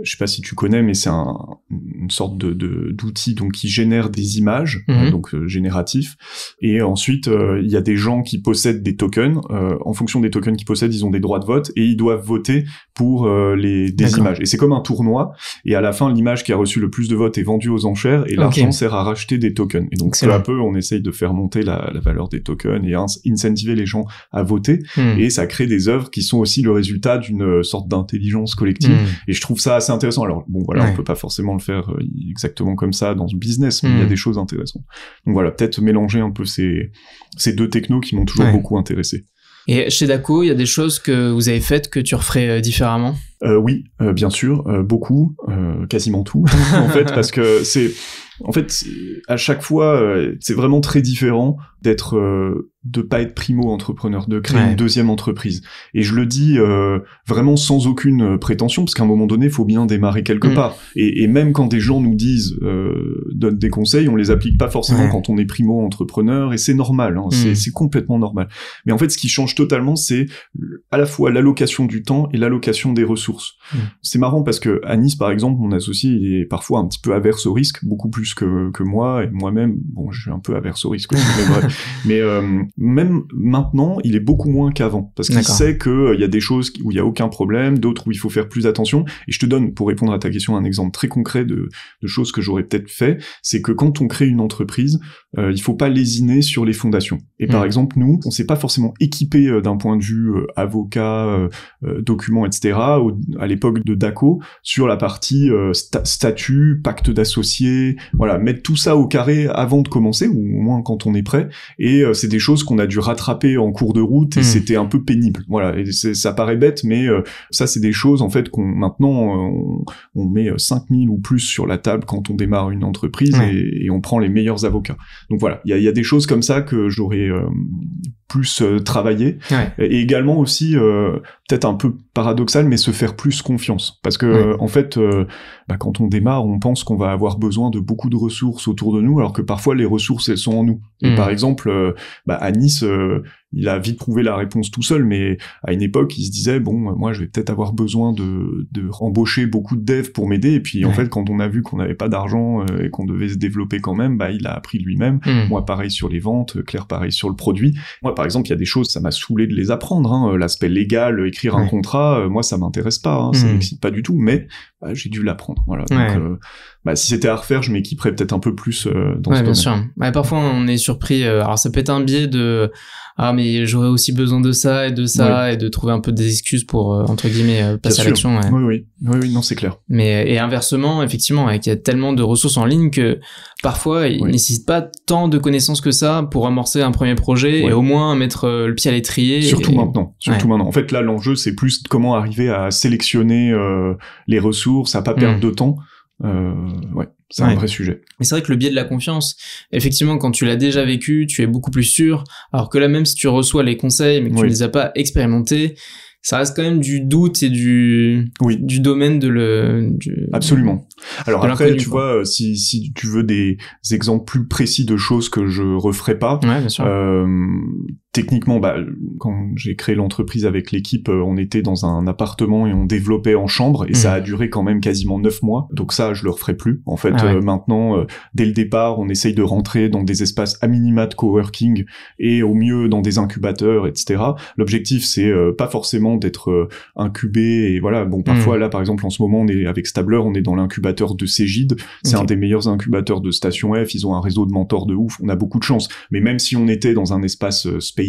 je sais pas si tu connais, mais c'est une sorte d'outil donc qui génère des images, donc génératifs, et ensuite il y a des gens qui possèdent des tokens. En fonction des tokens qu'ils possèdent, ils ont des droits de vote, et ils doivent voter pour des images. Et c'est comme un tournoi, et à la fin, l'image qui a reçu le plus de votes est vendue aux enchères, et l'argent sert à racheter des tokens. Et donc peu à peu, on essaye de faire monter la valeur des tokens et incentiver les gens à voter, et ça crée des œuvres qui sont aussi le résultat d'une sorte d'intelligence collective. Et je trouve ça assez intéressant. Alors bon, voilà, on peut pas forcément le faire exactement comme ça dans ce business, mais il y a des choses intéressantes. Donc voilà, peut-être mélanger un peu ces deux technos qui m'ont toujours beaucoup intéressé. Et chez Dako, il y a des choses que vous avez faites que tu referais différemment? Oui, bien sûr, beaucoup, quasiment tout, en fait, parce que à chaque fois, c'est vraiment très différent de pas être primo-entrepreneur, de créer une deuxième entreprise. Et je le dis vraiment sans aucune prétention, parce qu'à un moment donné, il faut bien démarrer quelque part. Et même quand des gens nous donnent des conseils, on les applique pas forcément quand on est primo-entrepreneur, et c'est normal, hein, c'est complètement normal. Mais en fait, ce qui change totalement, c'est à la fois l'allocation du temps et l'allocation des ressources. C'est marrant parce que à Nice, par exemple, mon associé, il est parfois un petit peu averse au risque, beaucoup plus que moi, et moi-même, bon, je suis un peu averse au risque aussi, mais même maintenant, il est beaucoup moins qu'avant, parce qu'il sait que il y a des choses où il y a aucun problème, d'autres où il faut faire plus attention. Et je te donne, pour répondre à ta question, un exemple très concret de choses que j'aurais peut-être fait, c'est que quand on crée une entreprise, il faut pas lésiner sur les fondations. Et par exemple, nous, on s'est pas forcément équipé d'un point de vue avocat, documents, etc. À l'époque de Dako, sur la partie statut, pacte d'associés, voilà, mettre tout ça au carré avant de commencer, ou au moins quand on est prêt. Et c'est des choses qu'on a dû rattraper en cours de route, et c'était un peu pénible. Voilà, et ça paraît bête, mais ça, c'est des choses, en fait, maintenant, on met 5000 ou plus sur la table quand on démarre une entreprise, et on prend les meilleurs avocats. Donc voilà, il y a des choses comme ça que j'aurais plus travaillé, et également aussi, peut-être un peu paradoxal, mais se faire plus confiance. Parce que, en fait, quand on démarre, on pense qu'on va avoir besoin de beaucoup de ressources autour de nous, alors que parfois, les ressources, elles sont en nous. Et par exemple, à Nice, il a vite trouvé la réponse tout seul, mais à une époque, il se disait, bon, moi, je vais peut-être avoir besoin de embaucher beaucoup de devs pour m'aider, et puis, en fait, quand on a vu qu'on n'avait pas d'argent et qu'on devait se développer quand même, il a appris lui-même. Moi, pareil sur les ventes, Claire, pareil sur le produit. Moi, par exemple, il y a des choses, ça m'a saoulé de les apprendre, hein. L'aspect légal, écrire un contrat, moi, ça m'intéresse pas, hein, ça m'excite pas du tout, mais j'ai dû l'apprendre. Voilà. Donc, si c'était à refaire, je m'équiperais peut-être un peu plus dans ce domaine. Bien sûr. Parfois, on est surpris. Alors, ça peut être un biais de mais j'aurais aussi besoin de ça et de ça, et de trouver un peu des excuses pour entre guillemets passer à l'action. Oui, non, c'est clair. Mais et inversement, effectivement, il y a tellement de ressources en ligne que parfois il nécessite pas tant de connaissances que ça pour amorcer un premier projet et au moins mettre le pied à l'étrier. Surtout maintenant. En fait, là, l'enjeu, c'est plus comment arriver à sélectionner les ressources, à pas perdre de temps. C'est un vrai sujet. Mais c'est vrai que le biais de la confiance, effectivement, quand tu l'as déjà vécu, tu es beaucoup plus sûr, alors que là, même si tu reçois les conseils, mais que tu ne les as pas expérimentés, ça reste quand même du doute et du domaine Absolument. Alors après, tu vois, si tu veux des exemples plus précis de choses que je referais pas, bien sûr. Techniquement, quand j'ai créé l'entreprise avec l'équipe, on était dans un appartement et on développait en chambre, et ça a duré quand même quasiment 9 mois. Donc ça, je le referai plus. En fait, maintenant, dès le départ, on essaye de rentrer dans des espaces à minima de coworking et au mieux dans des incubateurs, etc. L'objectif, c'est pas forcément d'être incubé, et voilà. Bon, parfois, là, par exemple, en ce moment, on est avec Stabler, on est dans l'incubateur de Cégide. C'est un des meilleurs incubateurs de Station F. Ils ont un réseau de mentors de ouf. On a beaucoup de chance. Mais même si on était dans un espace Spaces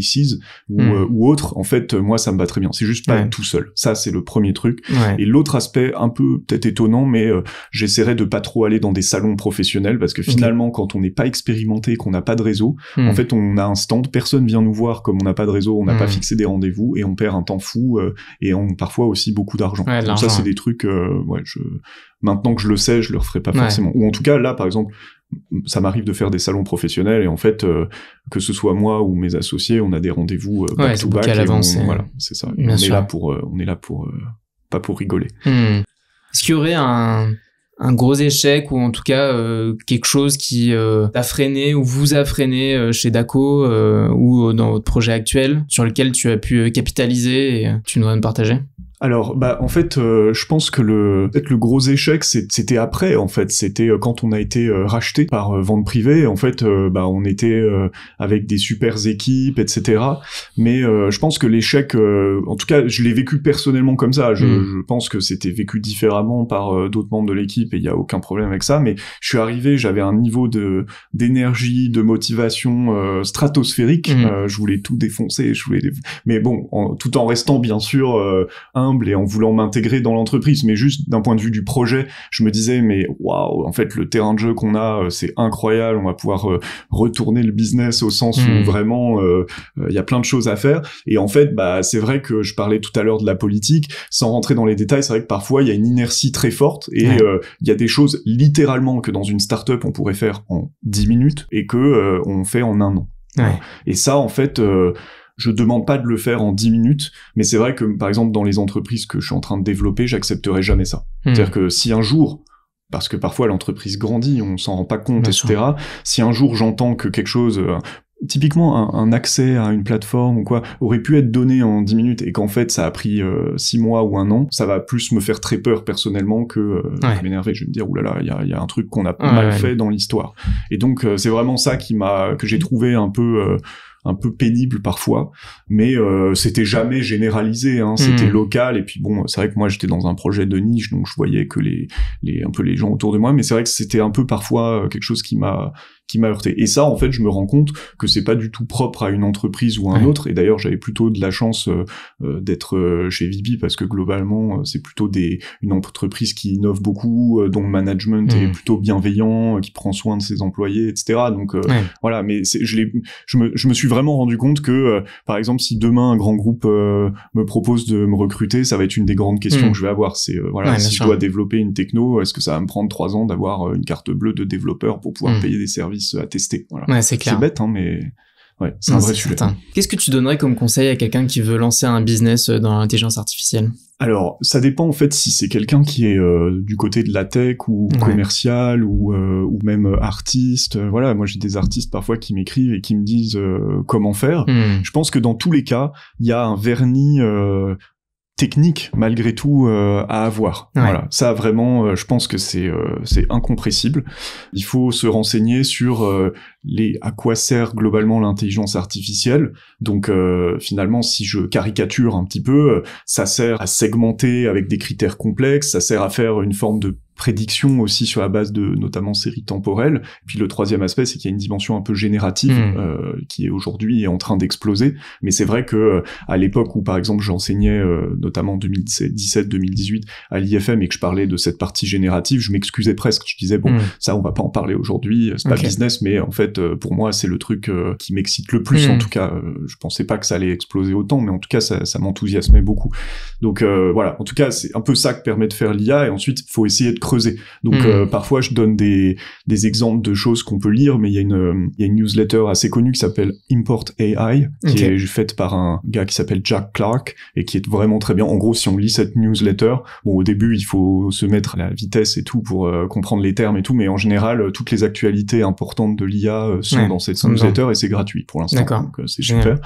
ou autre, en fait, moi, ça me va très bien. C'est juste pas être tout seul. Ça, c'est le premier truc. Et l'autre aspect, un peu peut-être étonnant, mais j'essaierai de pas trop aller dans des salons professionnels, parce que finalement, quand on n'est pas expérimenté, qu'on n'a pas de réseau, en fait, on a un stand, personne vient nous voir, comme on n'a pas de réseau, on n'a pas fixé des rendez-vous, et on perd un temps fou, et parfois aussi beaucoup d'argent. Donc ça, c'est des trucs, maintenant que je le sais, je le referai pas forcément. Ou en tout cas, là, par exemple, ça m'arrive de faire des salons professionnels, et en fait, que ce soit moi ou mes associés, on a des rendez-vous back to back, voilà, c'est ça. On est là pour pas pour rigoler. Est-ce qu'il y aurait un gros échec, ou en tout cas quelque chose qui t'a freiné ou vous a freiné chez Dako ou dans votre projet actuel, sur lequel tu as pu capitaliser et tu nous as partager? Alors, en fait, je pense que peut-être le gros échec, c'était après, en fait. C'était quand on a été racheté par vente privée. En fait, on était avec des super équipes, etc. Mais je pense que l'échec, en tout cas, je l'ai vécu personnellement comme ça. Je pense que c'était vécu différemment par d'autres membres de l'équipe, et il y a aucun problème avec ça. Mais je suis arrivé, j'avais un niveau d'énergie, de motivation stratosphérique. Je voulais tout défoncer, mais bon, tout en restant bien sûr humble et en voulant m'intégrer dans l'entreprise, mais juste d'un point de vue du projet, je me disais mais waouh, en fait le terrain de jeu qu'on a c'est incroyable, on va pouvoir retourner le business au sens où vraiment il y a plein de choses à faire. Et en fait c'est vrai que je parlais tout à l'heure de la politique, sans rentrer dans les détails, c'est vrai que parfois il y a une inertie très forte et il y a des choses littéralement que dans une start-up on pourrait faire en 10 minutes et que on fait en 1 an. Et ça en fait je demande pas de le faire en 10 minutes, mais c'est vrai que, par exemple, dans les entreprises que je suis en train de développer, j'accepterai jamais ça. C'est-à-dire que si un jour, parce que parfois l'entreprise grandit, on s'en rend pas compte, etc. Si un jour j'entends que quelque chose, typiquement un accès à une plateforme ou quoi, aurait pu être donné en 10 minutes et qu'en fait ça a pris 6 mois ou 1 an, ça va plus me faire très peur personnellement que m'énerver. Je vais me dire, oulala, il y a un truc qu'on a mal fait dans l'histoire. Et donc c'est vraiment ça que j'ai trouvé un peu pénible parfois, mais c'était jamais généralisé, c'était local. Et puis bon, c'est vrai que moi j'étais dans un projet de niche, donc je voyais que un peu les gens autour de moi, mais c'est vrai que c'était un peu parfois quelque chose qui m'a heurté. Et ça, en fait, je me rends compte que c'est pas du tout propre à une entreprise ou à un autre. Et d'ailleurs, j'avais plutôt de la chance d'être chez Vibi parce que globalement, c'est plutôt une entreprise qui innove beaucoup, dont le management est plutôt bienveillant, qui prend soin de ses employés, etc. Donc voilà. Mais je me suis vraiment rendu compte que, par exemple, si demain un grand groupe me propose de me recruter, ça va être une des grandes questions que je vais avoir. C'est si je dois développer une techno, est-ce que ça va me prendre 3 ans d'avoir une carte bleue de développeur pour pouvoir payer des services à tester. Voilà. C'est clair. C'est bête, mais c'est un vrai sujet. Qu'est-ce que tu donnerais comme conseil à quelqu'un qui veut lancer un business dans l'intelligence artificielle? Alors, ça dépend en fait si c'est quelqu'un qui est du côté de la tech ou commercial ou même artiste. Voilà, moi j'ai des artistes parfois qui m'écrivent et qui me disent comment faire. Je pense que dans tous les cas, il y a un vernis technique malgré tout à avoir. Voilà, ça vraiment je pense que c'est incompressible. Il faut se renseigner sur à quoi sert globalement l'intelligence artificielle. Donc finalement, si je caricature un petit peu, ça sert à segmenter avec des critères complexes, ça sert à faire une forme de prédiction aussi sur la base de notamment séries temporelles. Puis le troisième aspect, c'est qu'il y a une dimension un peu générative qui est aujourd'hui en train d'exploser. Mais c'est vrai que à l'époque où par exemple j'enseignais notamment 2017-2018 à l'IFM et que je parlais de cette partie générative, je m'excusais presque. Je disais bon, ça on va pas en parler aujourd'hui, c'est pas business, mais en fait pour moi c'est le truc qui m'excite le plus. En tout cas, je pensais pas que ça allait exploser autant, mais en tout cas ça m'enthousiasmait beaucoup. Donc voilà, en tout cas c'est un peu ça que permet de faire l'IA. Et ensuite il faut essayer de creuser. Donc parfois je donne des exemples de choses qu'on peut lire, mais il y a une newsletter assez connue qui s'appelle Import AI, qui est faite par un gars qui s'appelle Jack Clark et qui est vraiment très bien. En gros, si on lit cette newsletter, bon au début il faut se mettre à la vitesse et tout pour comprendre les termes et tout, mais en général toutes les actualités importantes de l'IA sont dans cette newsletter et c'est gratuit pour l'instant. Donc c'est super.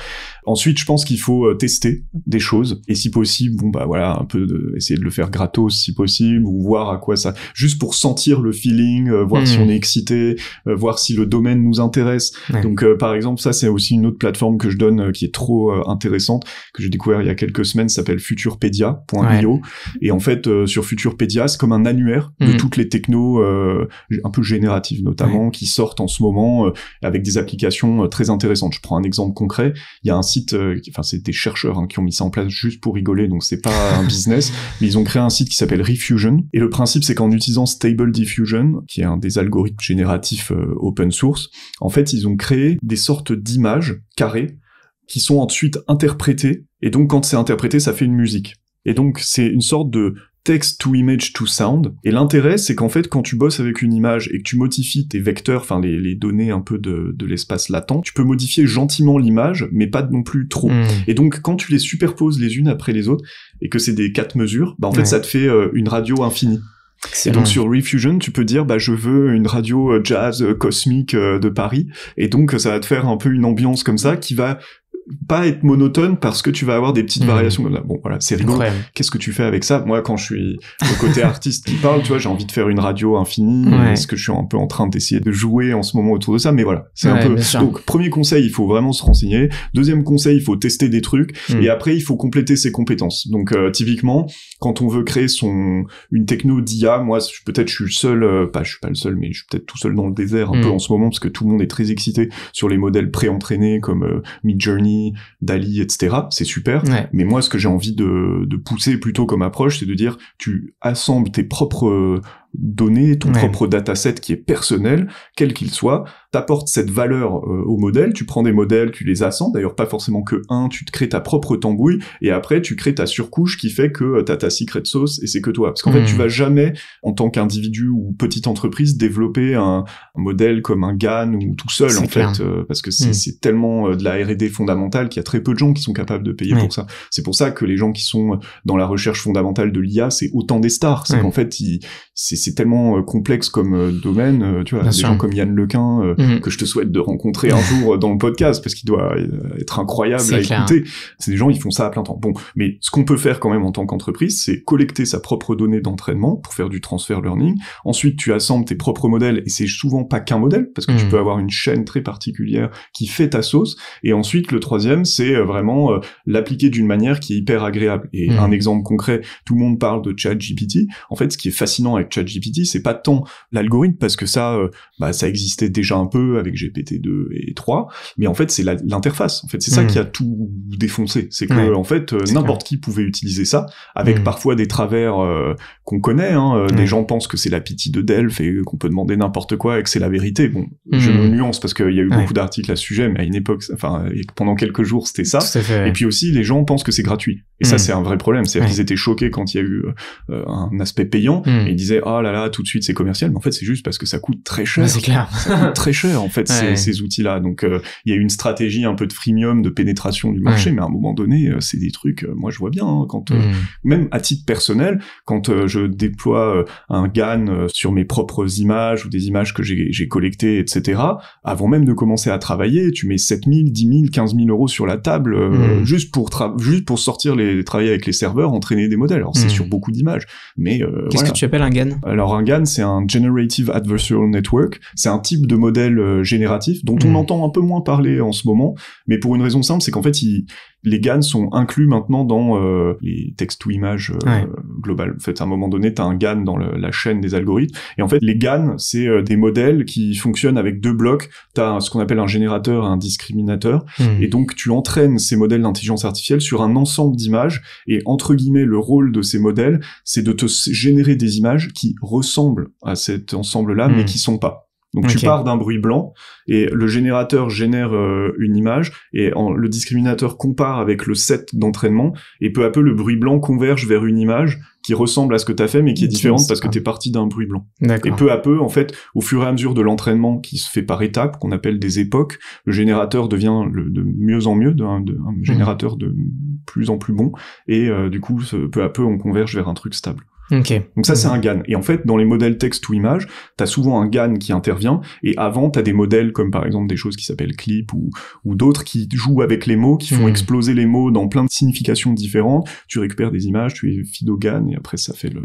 Ensuite, je pense qu'il faut tester des choses et si possible, bon bah voilà, un peu essayer de le faire gratos si possible, ou voir à quoi ça, juste pour sentir le feeling, voir si on est excité, voir si le domaine nous intéresse. Donc par exemple, ça c'est aussi une autre plateforme que je donne qui est trop intéressante, que j'ai découvert il y a quelques semaines, s'appelle futurpedia.io. Et en fait sur Futurpedia, c'est comme un annuaire de toutes les technos un peu génératives notamment qui sortent en ce moment avec des applications très intéressantes. Je prends un exemple concret, il y a un site, enfin c'est des chercheurs qui ont mis ça en place juste pour rigoler, donc c'est pas un business, mais ils ont créé un site qui s'appelle Refusion, et le principe c'est qu'en utilisant Stable Diffusion, qui est un des algorithmes génératifs open source, en fait ils ont créé des sortes d'images carrées qui sont ensuite interprétées, et donc quand c'est interprété ça fait une musique. Et donc c'est une sorte de text to image to sound, et l'intérêt c'est qu'en fait quand tu bosses avec une image et que tu modifies tes vecteurs, enfin les données un peu de l'espace latent, tu peux modifier gentiment l'image mais pas non plus trop. Et donc quand tu les superposes les unes après les autres et que c'est des 4 mesures, bah en fait ça te fait une radio infinie. Et donc sur Refusion, tu peux dire bah je veux une radio jazz cosmique de Paris, et donc ça va te faire un peu une ambiance comme ça qui va pas être monotone parce que tu vas avoir des petites variations comme ça. Bon voilà, c'est rigolo. Qu'est-ce que tu fais avec ça? Moi quand je suis le côté artiste qui parle, tu vois, j'ai envie de faire une radio infinie, ce que je suis un peu en train d'essayer de jouer en ce moment autour de ça, mais voilà, c'est un peu. Donc premier conseil, il faut vraiment se renseigner. Deuxième conseil, il faut tester des trucs, et après il faut compléter ses compétences. Donc typiquement, quand on veut créer une techno d'IA, moi peut-être je suis seul, je suis pas le seul, mais je suis peut-être tout seul dans le désert un peu en ce moment, parce que tout le monde est très excité sur les modèles pré-entraînés comme Midjourney, Midjourney, DALL-E, etc. C'est super. Mais moi, ce que j'ai envie de pousser plutôt comme approche, c'est de dire, tu assembles tes propres données, ton propre dataset qui est personnel, quel qu'il soit, t'apportes cette valeur au modèle, tu prends des modèles, tu les assembles, d'ailleurs pas forcément que un, tu te crées ta propre tambouille, et après tu crées ta surcouche qui fait que t'as ta secret sauce, et c'est que toi. Parce qu'en fait, tu vas jamais, en tant qu'individu ou petite entreprise, développer un modèle comme un GAN ou tout seul, en fait, parce que c'est tellement de la R&D fondamentale qu'il y a très peu de gens qui sont capables de payer pour ça. C'est pour ça que les gens qui sont dans la recherche fondamentale de l'IA, c'est autant des stars. C'est qu'en fait, c'est tellement complexe comme domaine, tu vois, des gens comme Yann Lequin, que je te souhaite de rencontrer un jour dans le podcast, parce qu'il doit être incroyable à écouter. C'est des gens, ils font ça à plein temps. Bon, mais ce qu'on peut faire quand même en tant qu'entreprise, c'est collecter sa propre donnée d'entraînement pour faire du transfer learning. Ensuite, tu assembles tes propres modèles, et c'est souvent pas qu'un modèle, parce que tu peux avoir une chaîne très particulière qui fait ta sauce. Et ensuite, le troisième, c'est vraiment l'appliquer d'une manière qui est hyper agréable. Et un exemple concret, tout le monde parle de ChatGPT. En fait, ce qui est fascinant avec ChatGPT, c'est pas tant l'algorithme, parce que ça existait déjà un peu avec GPT-2 et 3, mais en fait, c'est l'interface. En fait, c'est ça qui a tout défoncé. C'est que, en fait, n'importe qui pouvait utiliser ça, avec parfois des travers qu'on connaît, des gens pensent que c'est la pitié de Delphes et qu'on peut demander n'importe quoi et que c'est la vérité. Bon, je me nuance parce qu'il y a eu beaucoup d'articles à ce sujet, mais à une époque, enfin, pendant quelques jours, c'était ça. Et puis aussi, les gens pensent que c'est gratuit. Et ça, c'est un vrai problème. C'est-à-dire qu'ils étaient choqués quand il y a eu un aspect payant, et ils disaient, oh là là, tout de suite, c'est commercial. Mais en fait, c'est juste parce que ça coûte très cher. C'est clair. Ça coûte très cher, en fait, ces outils-là. Donc, il y a une stratégie un peu de freemium, de pénétration du marché, mais à un moment donné, c'est des trucs, moi, je vois bien, quand, même à titre personnel, quand je déploie un GAN sur mes propres images ou des images que j'ai collectées, etc., avant même de commencer à travailler, tu mets 7 000, 10 000, 15 000 euros sur la table, juste pour sortir travailler avec les serveurs, entraîner des modèles. Alors, c'est sur beaucoup d'images, mais Qu'est-ce que tu appelles un GAN? Alors, un GAN, c'est un Generative Adversarial Network. C'est un type de modèle génératif dont on entend un peu moins parler en ce moment, mais pour une raison simple, c'est qu'en fait, les GAN sont inclus maintenant dans les text-to-image global. En fait, à un moment donné, t'as un GAN dans la chaîne des algorithmes. Et en fait, les GAN, c'est des modèles qui fonctionnent avec deux blocs. T'as ce qu'on appelle un générateur et un discriminateur. Et donc, tu entraînes ces modèles d'intelligence artificielle sur un ensemble d'images. Et entre guillemets, le rôle de ces modèles, c'est de te générer des images qui ressemblent à cet ensemble-là, mais qui sont pas. Donc tu pars d'un bruit blanc et le générateur génère une image et le discriminateur compare avec le set d'entraînement et peu à peu le bruit blanc converge vers une image qui ressemble à ce que t'as fait mais qui est différente parce que t'es parti d'un bruit blanc. Et peu à peu, en fait, au fur et à mesure de l'entraînement qui se fait par étapes, qu'on appelle des époques, le générateur devient de mieux en mieux, un générateur de plus en plus bon et du coup, peu à peu, on converge vers un truc stable. Donc ça, c'est un GAN. Et en fait, dans les modèles texte-to-image, t'as souvent un GAN qui intervient, et avant, t'as des modèles comme par exemple des choses qui s'appellent clip ou d'autres qui jouent avec les mots, qui font exploser les mots dans plein de significations différentes. Tu récupères des images, tu les feeds au GAN, et après ça fait le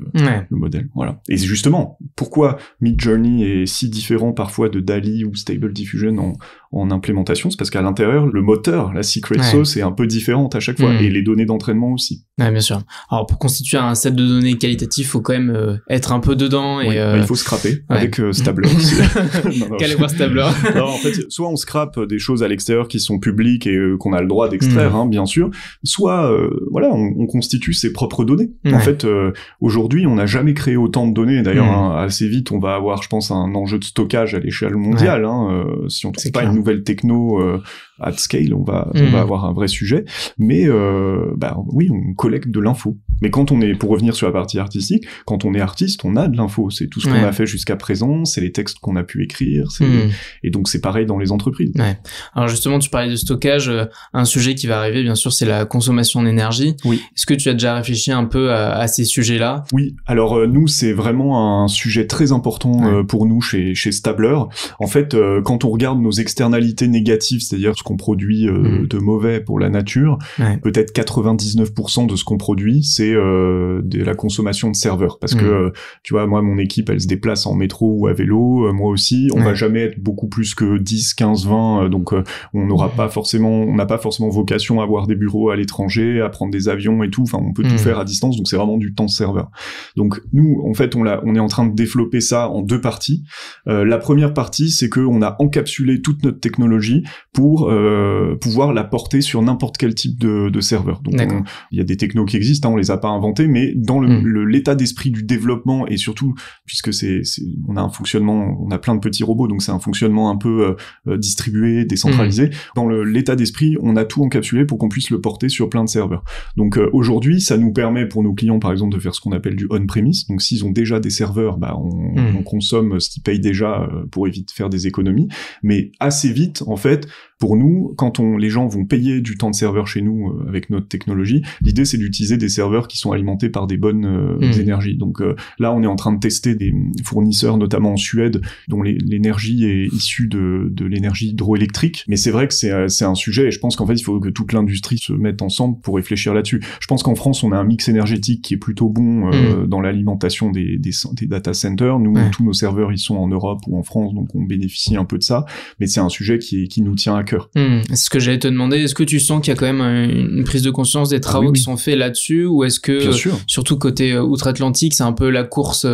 modèle. Voilà. Et justement, pourquoi Midjourney est si différent parfois de DALL-E ou Stable Diffusion en implémentation, c'est parce qu'à l'intérieur, le moteur, la secret sauce est un peu différente à chaque fois, et les données d'entraînement aussi. Ouais, bien sûr. Alors, pour constituer un set de données qualitatif, faut quand même être un peu dedans et il faut scraper avec Stabler. Qu'allez voir Stabler. Non, en fait, soit on scrape des choses à l'extérieur qui sont publiques et qu'on a le droit d'extraire, bien sûr, soit on constitue ses propres données. En fait, aujourd'hui, on n'a jamais créé autant de données. D'ailleurs, assez vite, on va avoir, je pense, un enjeu de stockage à l'échelle mondiale. Si on trouve pas une nouvelle techno at scale, on va avoir un vrai sujet. Mais oui, on collecte de l'info. Mais pour revenir sur la partie artistique, quand on est artiste, on a de l'info. C'est tout ce qu'on a fait jusqu'à présent, c'est les textes qu'on a pu écrire, et donc c'est pareil dans les entreprises. Alors justement, tu parlais de stockage, un sujet qui va arriver, bien sûr, c'est la consommation d'énergie. Est-ce que tu as déjà réfléchi un peu à ces sujets-là? Oui, alors nous, c'est vraiment un sujet très important pour nous chez Stabler. En fait, quand on regarde nos externalités négatives, c'est-à-dire ce qu'on produit de mauvais pour la nature, peut-être 99% de ce qu'on produit, c'est de la consommation de serveurs, parce que tu vois, moi, mon équipe, elle se déplace en métro ou à vélo, moi aussi, on va jamais être beaucoup plus que 10, 15, 20, donc on n'a pas forcément vocation à avoir des bureaux à l'étranger, à prendre des avions et tout, enfin on peut tout faire à distance, donc c'est vraiment du temps serveur. Donc nous, en fait, on est en train de développer ça en deux parties. La première partie, c'est que on a encapsulé toute notre notre technologie pour pouvoir la porter sur n'importe quel type de serveur. Donc il y a des technos qui existent, on les a pas inventés, mais dans l'état d'esprit du développement, et surtout puisque on a un fonctionnement, on a plein de petits robots, donc c'est un fonctionnement un peu distribué, décentralisé. Dans l'état d'esprit, on a tout encapsulé pour qu'on puisse le porter sur plein de serveurs. Donc aujourd'hui, ça nous permet pour nos clients par exemple de faire ce qu'on appelle du on-premise. Donc s'ils ont déjà des serveurs, on consomme ce qu'ils payent déjà pour éviter de faire des économies. Mais assez vite, en fait, pour nous, quand les gens vont payer du temps de serveur chez nous avec notre technologie, l'idée c'est d'utiliser des serveurs qui sont alimentés par des bonnes énergies. Donc là, on est en train de tester des fournisseurs, notamment en Suède, dont l'énergie est issue de l'énergie hydroélectrique. Mais c'est vrai que c'est un sujet, et je pense qu'en fait, il faut que toute l'industrie se mette ensemble pour réfléchir là-dessus. Je pense qu'en France, on a un mix énergétique qui est plutôt bon dans l'alimentation des data centers. Nous, tous nos serveurs, ils sont en Europe ou en France, donc on bénéficie un peu de ça. Mais c'est un sujet qui nous tient à cœur. C'est ce que j'allais te demander. Est-ce que tu sens qu'il y a quand même une prise de conscience des travaux qui sont faits là-dessus, ou est-ce que, surtout côté outre-Atlantique, c'est un peu la course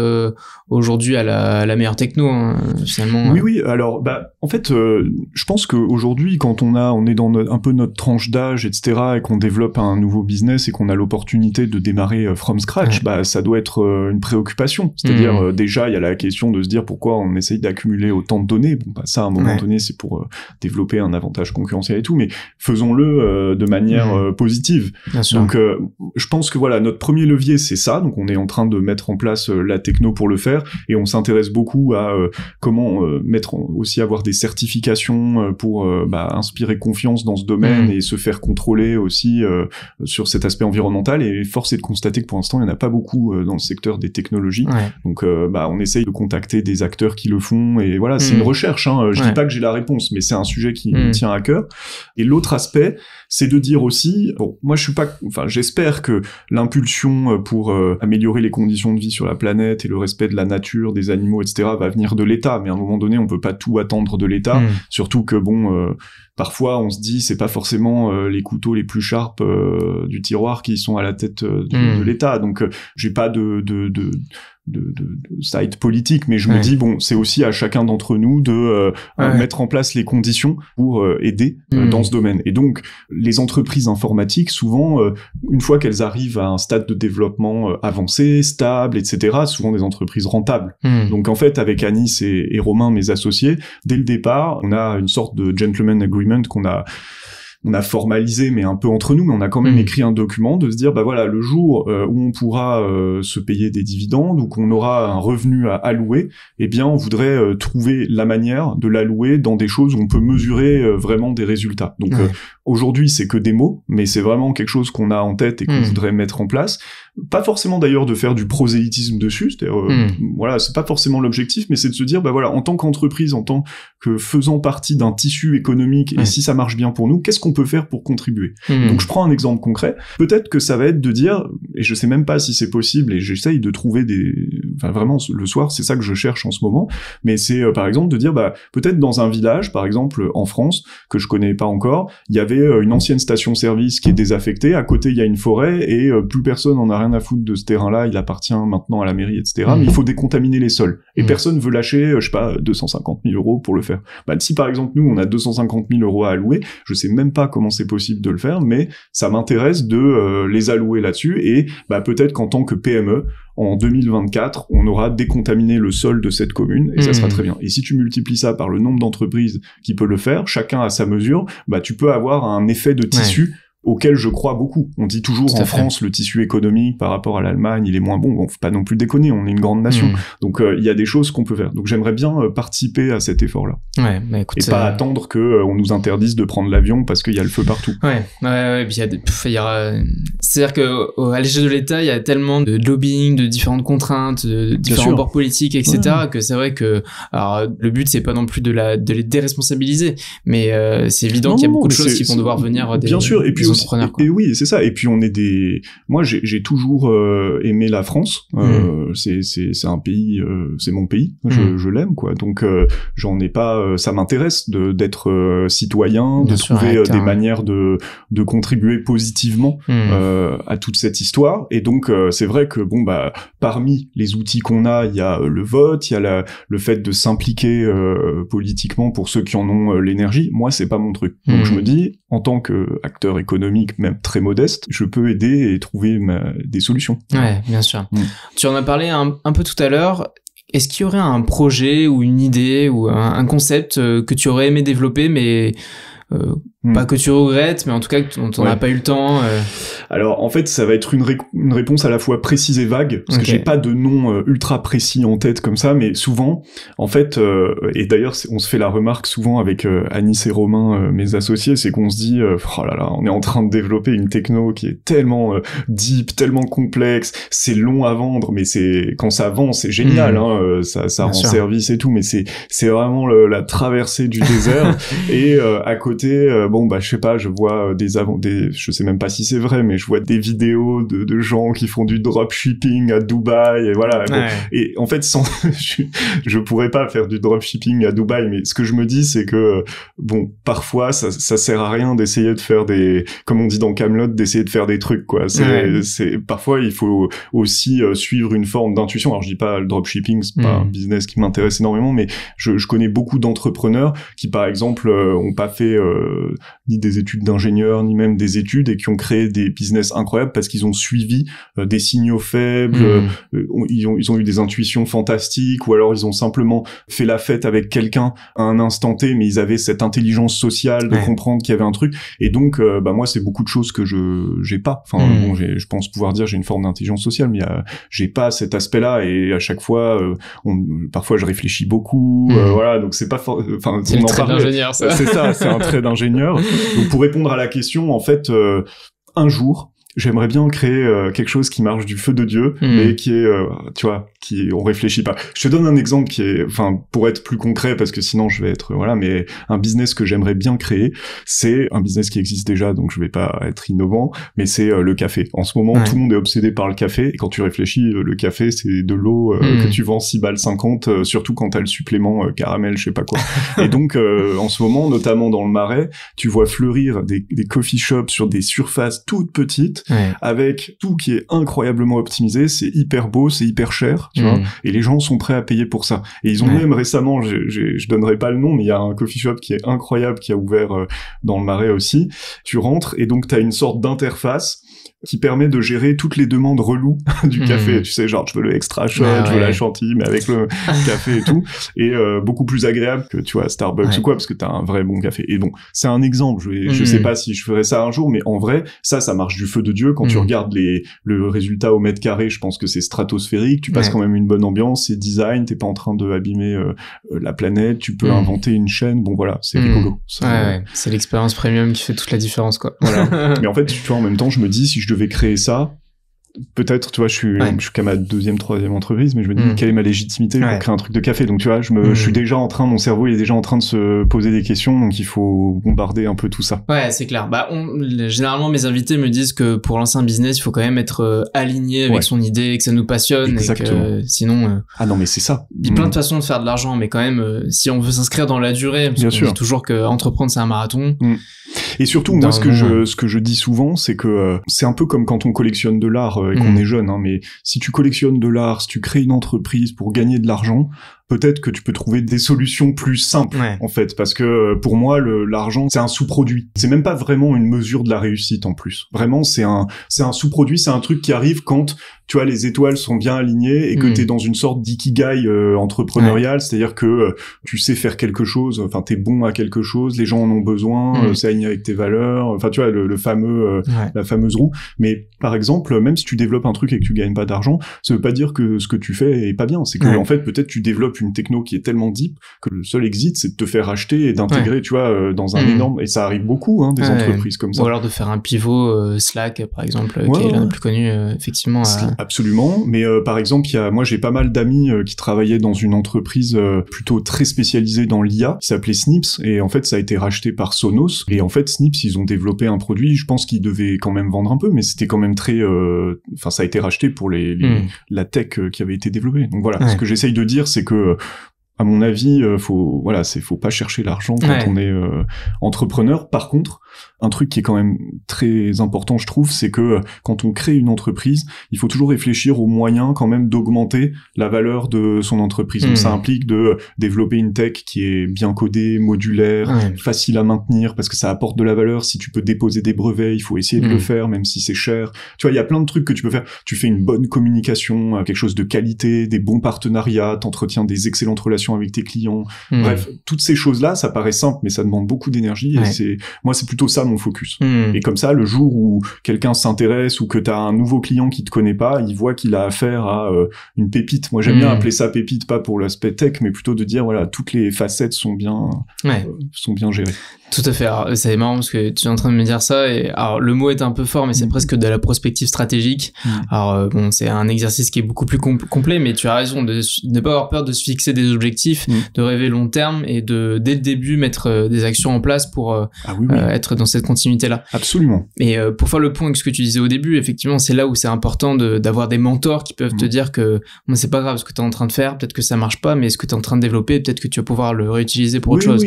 aujourd'hui à la meilleure techno, finalement? Oui. Alors, en fait, je pense qu'aujourd'hui, quand on est dans un peu notre tranche d'âge, etc., et qu'on développe un nouveau business et qu'on a l'opportunité de démarrer from scratch, ça doit être une préoccupation. C'est-à-dire, déjà, il y a la question de se dire pourquoi on essaye d'accumuler autant de données. Ça, à un moment donné, c'est pour développer un avantage concurrentiel et tout, mais faisons-le de manière positive. Donc, je pense que voilà, notre premier levier, c'est ça. Donc, on est en train de mettre en place la techno pour le faire, et on s'intéresse beaucoup à comment avoir des certifications pour inspirer confiance dans ce domaine et se faire contrôler aussi sur cet aspect environnemental. Et force est de constater que pour l'instant, il n'y en a pas beaucoup dans le secteur des technologies. Donc, on essaye de contacter des acteurs qui le font, et voilà, c'est une recherche. Je dis pas que j'ai la réponse, mais c'est un sujet qui me tient à cœur. Et l'autre aspect, c'est de dire aussi, moi j'espère que l'impulsion pour améliorer les conditions de vie sur la planète et le respect de la nature, des animaux, etc., va venir de l'État. Mais à un moment donné, on peut pas tout attendre de l'État. Surtout que parfois on se dit c'est pas forcément les couteaux les plus sharp du tiroir qui sont à la tête de l'État. Donc j'ai pas de side politique, mais je me dis c'est aussi à chacun d'entre nous de mettre en place les conditions pour aider dans ce domaine. Et donc les entreprises informatiques, souvent une fois qu'elles arrivent à un stade de développement avancé, stable, etc., souvent des entreprises rentables. Donc en fait, avec Anis et Romain, mes associés, dès le départ, on a une sorte de gentleman agreement qu'on a formalisé, mais un peu entre nous, mais on a quand même écrit un document de se dire, le jour où on pourra se payer des dividendes, ou qu'on aura un revenu à allouer, eh bien, on voudrait trouver la manière de l'allouer dans des choses où on peut mesurer vraiment des résultats. Donc, aujourd'hui, c'est que des mots, mais c'est vraiment quelque chose qu'on a en tête et qu'on voudrait mettre en place. Pas forcément d'ailleurs de faire du prosélytisme dessus, c'est-à-dire, c'est pas forcément l'objectif, mais c'est de se dire, en tant qu'entreprise, en tant que faisant partie d'un tissu économique, et si ça marche bien pour nous, qu'est-ce qu'on peut faire pour contribuer? Donc je prends un exemple concret. Peut-être que ça va être de dire, et je sais même pas si c'est possible, et j'essaye de trouver vraiment le soir, c'est ça que je cherche en ce moment, mais c'est par exemple de dire, peut-être dans un village, par exemple en France, que je connais pas encore, il y avait une ancienne station-service qui est désaffectée, à côté il y a une forêt, et plus personne en a rien à foutre de ce terrain-là, il appartient maintenant à la mairie, etc., mais il faut décontaminer les sols. Et personne veut lâcher, 250 000 euros pour le faire. Si par exemple nous, on a 250 000 euros à allouer, je sais même pas comment c'est possible de le faire, mais ça m'intéresse de les allouer là-dessus, et peut-être qu'en tant que PME, en 2024, on aura décontaminé le sol de cette commune, et ça sera très bien. Et si tu multiplies ça par le nombre d'entreprises qui peut le faire, chacun à sa mesure, tu peux avoir un effet de tissu auquel je crois beaucoup. On dit toujours en France, le tissu économique par rapport à l'Allemagne, il est moins bon. Faut pas non plus déconner, on est une grande nation. Donc il y a des choses qu'on peut faire. Donc j'aimerais bien participer à cet effort-là. Écoute, et pas attendre que on nous interdise de prendre l'avion parce qu'il y a le feu partout. Et puis c'est-à-dire que à l'échelle de l'État, il y a tellement de lobbying, de différentes contraintes, de différents bords politiques, etc., que c'est vrai que alors le but c'est pas non plus de les déresponsabiliser, mais c'est évident qu'il y a beaucoup de choses qui vont devoir venir bien sûr. Et puis entrepreneurs, quoi. Et oui, c'est ça. Et puis moi j'ai toujours aimé la France. C'est un pays, c'est mon pays. Je l'aime, quoi. Donc j'en ai pas. Ça m'intéresse d'être citoyen, de trouver des manières de contribuer positivement à toute cette histoire. Et donc c'est vrai que parmi les outils qu'on a, il y a le vote, il y a le fait de s'impliquer politiquement pour ceux qui en ont l'énergie. Moi, c'est pas mon truc. Donc je me dis, en tant qu'acteur économique, même très modeste, je peux aider et trouver des solutions. Ouais, bien sûr. Tu en as parlé un peu tout à l'heure. Est-ce qu'il y aurait un projet ou une idée ou un concept que tu aurais aimé développer, mais pas que tu regrettes, mais en tout cas dont on n'a pas eu le temps? Alors en fait, ça va être une réponse à la fois précise et vague, parce que j'ai pas de nom ultra précis en tête comme ça, mais souvent, en fait, et d'ailleurs on se fait la remarque souvent avec Anis et Romain, mes associés, c'est qu'on se dit oh là là, on est en train de développer une techno qui est tellement deep, tellement complexe, c'est long à vendre, mais quand ça vend, c'est génial, ça rend service et tout, mais c'est vraiment la traversée du désert. Et à côté, je sais pas, je vois je sais même pas si c'est vrai, mais je vois des vidéos de gens qui font du dropshipping à Dubaï, et voilà. Ouais. Et en fait, je pourrais pas faire du dropshipping à Dubaï, mais ce que je me dis, c'est que, parfois, ça sert à rien d'essayer de faire comme on dit dans Kaamelott, d'essayer de faire des trucs, quoi. Parfois, il faut aussi suivre une forme d'intuition. Alors, je dis pas le dropshipping, c'est pas un business qui m'intéresse énormément, mais je connais beaucoup d'entrepreneurs qui, par exemple, ont pas fait ni des études d'ingénieur, ni même des études, et qui ont créé des business incroyables parce qu'ils ont suivi des signaux faibles, ils ont eu des intuitions fantastiques, ou alors ils ont simplement fait la fête avec quelqu'un à un instant T, mais ils avaient cette intelligence sociale de comprendre qu'il y avait un truc. Et donc, moi, c'est beaucoup de choses que j'ai pas. Enfin, je pense pouvoir dire j'ai une forme d'intelligence sociale, mais j'ai pas cet aspect-là, et à chaque fois, parfois je réfléchis beaucoup, voilà, donc c'est pas c'est le trait d'ingénieur, ça. C'est ça, c'est un trait d'ingénieur. Donc pour répondre à la question, en fait, un jour, j'aimerais bien créer quelque chose qui marche du feu de Dieu, mais qui est, on réfléchit pas. Je te donne un exemple qui est, pour être plus concret, parce que sinon je vais être, mais un business que j'aimerais bien créer, c'est un business qui existe déjà, donc je vais pas être innovant, mais c'est le café. En ce moment, tout le monde est obsédé par le café, et quand tu réfléchis, le café, c'est de l'eau que tu vends 6,50 $, surtout quand t'as le supplément caramel, je sais pas quoi. Et donc, en ce moment, notamment dans le Marais, tu vois fleurir des coffee shops sur des surfaces toutes petites, avec tout qui est incroyablement optimisé, c'est hyper beau, c'est hyper cher, tu vois, et les gens sont prêts à payer pour ça. Et ils ont même récemment, je donnerai pas le nom, mais il y a un coffee shop qui est incroyable, qui a ouvert dans le Marais aussi. Tu rentres, et donc t'as une sorte d'interface qui permet de gérer toutes les demandes reloues du café. Tu sais, genre, je veux le extra shot, je veux la chantilly, mais avec le café et tout. Et beaucoup plus agréable que, tu vois, Starbucks ou quoi, parce que t'as un vrai bon café. Et bon, c'est un exemple. Je sais pas si je ferais ça un jour, mais en vrai, ça marche du feu de Dieu. Quand tu regardes le résultat au mètre carré, je pense que c'est stratosphérique. Tu passes quand même une bonne ambiance, c'est design, t'es pas en train de abîmer la planète, tu peux inventer une chaîne. Bon, voilà, c'est rigolo. Ça, c'est l'expérience premium qui fait toute la différence, quoi. Voilà. Mais en fait, tu vois, en même temps, je me dis, si je devais créer ça, peut-être, tu vois, je suis qu'à ma 2e, 3e entreprise, mais je me dis, quelle est ma légitimité pour créer un truc de café? Donc, tu vois, je suis déjà mon cerveau est déjà en train de se poser des questions, donc il faut bombarder un peu tout ça. Ouais, c'est clair. Généralement, mes invités me disent que pour lancer un business, il faut quand même être aligné avec son idée, que ça nous passionne. Exactement. Et que sinon... Ah non, mais c'est ça. Il y a plein de façons de faire de l'argent, mais quand même, si on veut s'inscrire dans la durée, parce qu'on dit toujours que entreprendre, c'est un marathon. Et surtout, moi, ce que je dis souvent, c'est que c'est un peu comme quand on collectionne de l'art et qu'on est jeune, mais si tu collectionnes de l'art, si tu crées une entreprise pour gagner de l'argent, peut-être que tu peux trouver des solutions plus simples, en fait, parce que pour moi, l'argent, c'est un sous-produit. C'est même pas vraiment une mesure de la réussite, en plus. Vraiment, c'est un sous-produit, c'est un truc qui arrive quand, tu vois, les étoiles sont bien alignées et que t'es dans une sorte d'ikigai entrepreneurial, c'est-à-dire que tu sais faire quelque chose, enfin, t'es bon à quelque chose, les gens en ont besoin, c'est aligné avec tes valeurs, enfin, tu vois, le fameux, la fameuse roue. Mais, par exemple, même si tu développes un truc et que tu gagnes pas d'argent, ça veut pas dire que ce que tu fais est pas bien. C'est que, en fait, peut-être tu développes développent une techno qui est tellement deep que le seul exit, c'est de te faire acheter et d'intégrer, tu vois, dans un énorme... Et ça arrive beaucoup, des entreprises comme ça. Ou alors de faire un pivot Slack, par exemple, qui est l'un des plus connus, effectivement. Absolument. Mais par exemple, moi, j'ai pas mal d'amis qui travaillaient dans une entreprise plutôt très spécialisée dans l'IA, qui s'appelait Snips, et en fait, ça a été racheté par Sonos. Et en fait, Snips, ils ont développé un produit, je pense qu'ils devaient quand même vendre un peu, mais c'était quand même très... Enfin, ça a été racheté pour la tech qui avait été développée. Donc voilà, ce que j'essaye de dire, c'est que à mon avis, faut pas chercher l'argent quand on est entrepreneur. Par contre, un truc qui est quand même très important, je trouve, c'est que quand on crée une entreprise, il faut toujours réfléchir aux moyens quand même d'augmenter la valeur de son entreprise. Donc ça implique de développer une tech qui est bien codée, modulaire, facile à maintenir, parce que ça apporte de la valeur. Si tu peux déposer des brevets, il faut essayer de le faire, même si c'est cher. Tu vois, il y a plein de trucs que tu peux faire. Tu fais une bonne communication, quelque chose de qualité, des bons partenariats, t'entretiens des excellentes relations avec tes clients. Bref, toutes ces choses-là, ça paraît simple, mais ça demande beaucoup d'énergie. Et moi, c'est plutôt ça mon focus. Et comme ça, le jour où quelqu'un s'intéresse ou que t'as un nouveau client qui te connaît pas, il voit qu'il a affaire à une pépite. Moi, j'aime bien appeler ça pépite, pas pour l'aspect tech, mais plutôt de dire, voilà, toutes les facettes sont bien gérées. Tout à fait. Alors, c'est marrant parce que tu es en train de me dire ça et alors le mot est un peu fort mais c'est presque de la prospective stratégique. Alors bon, c'est un exercice qui est beaucoup plus complet mais tu as raison de ne pas avoir peur de se fixer des objectifs, de rêver long terme et de dès le début mettre des actions en place pour être dans cette continuité-là. Absolument. Et pour faire le point avec ce que tu disais au début, effectivement, c'est là où c'est important d'avoir des mentors qui peuvent te dire que bon, c'est pas grave ce que tu es en train de faire, peut-être que ça marche pas mais ce que tu es en train de développer, peut-être que tu vas pouvoir le réutiliser pour autre chose.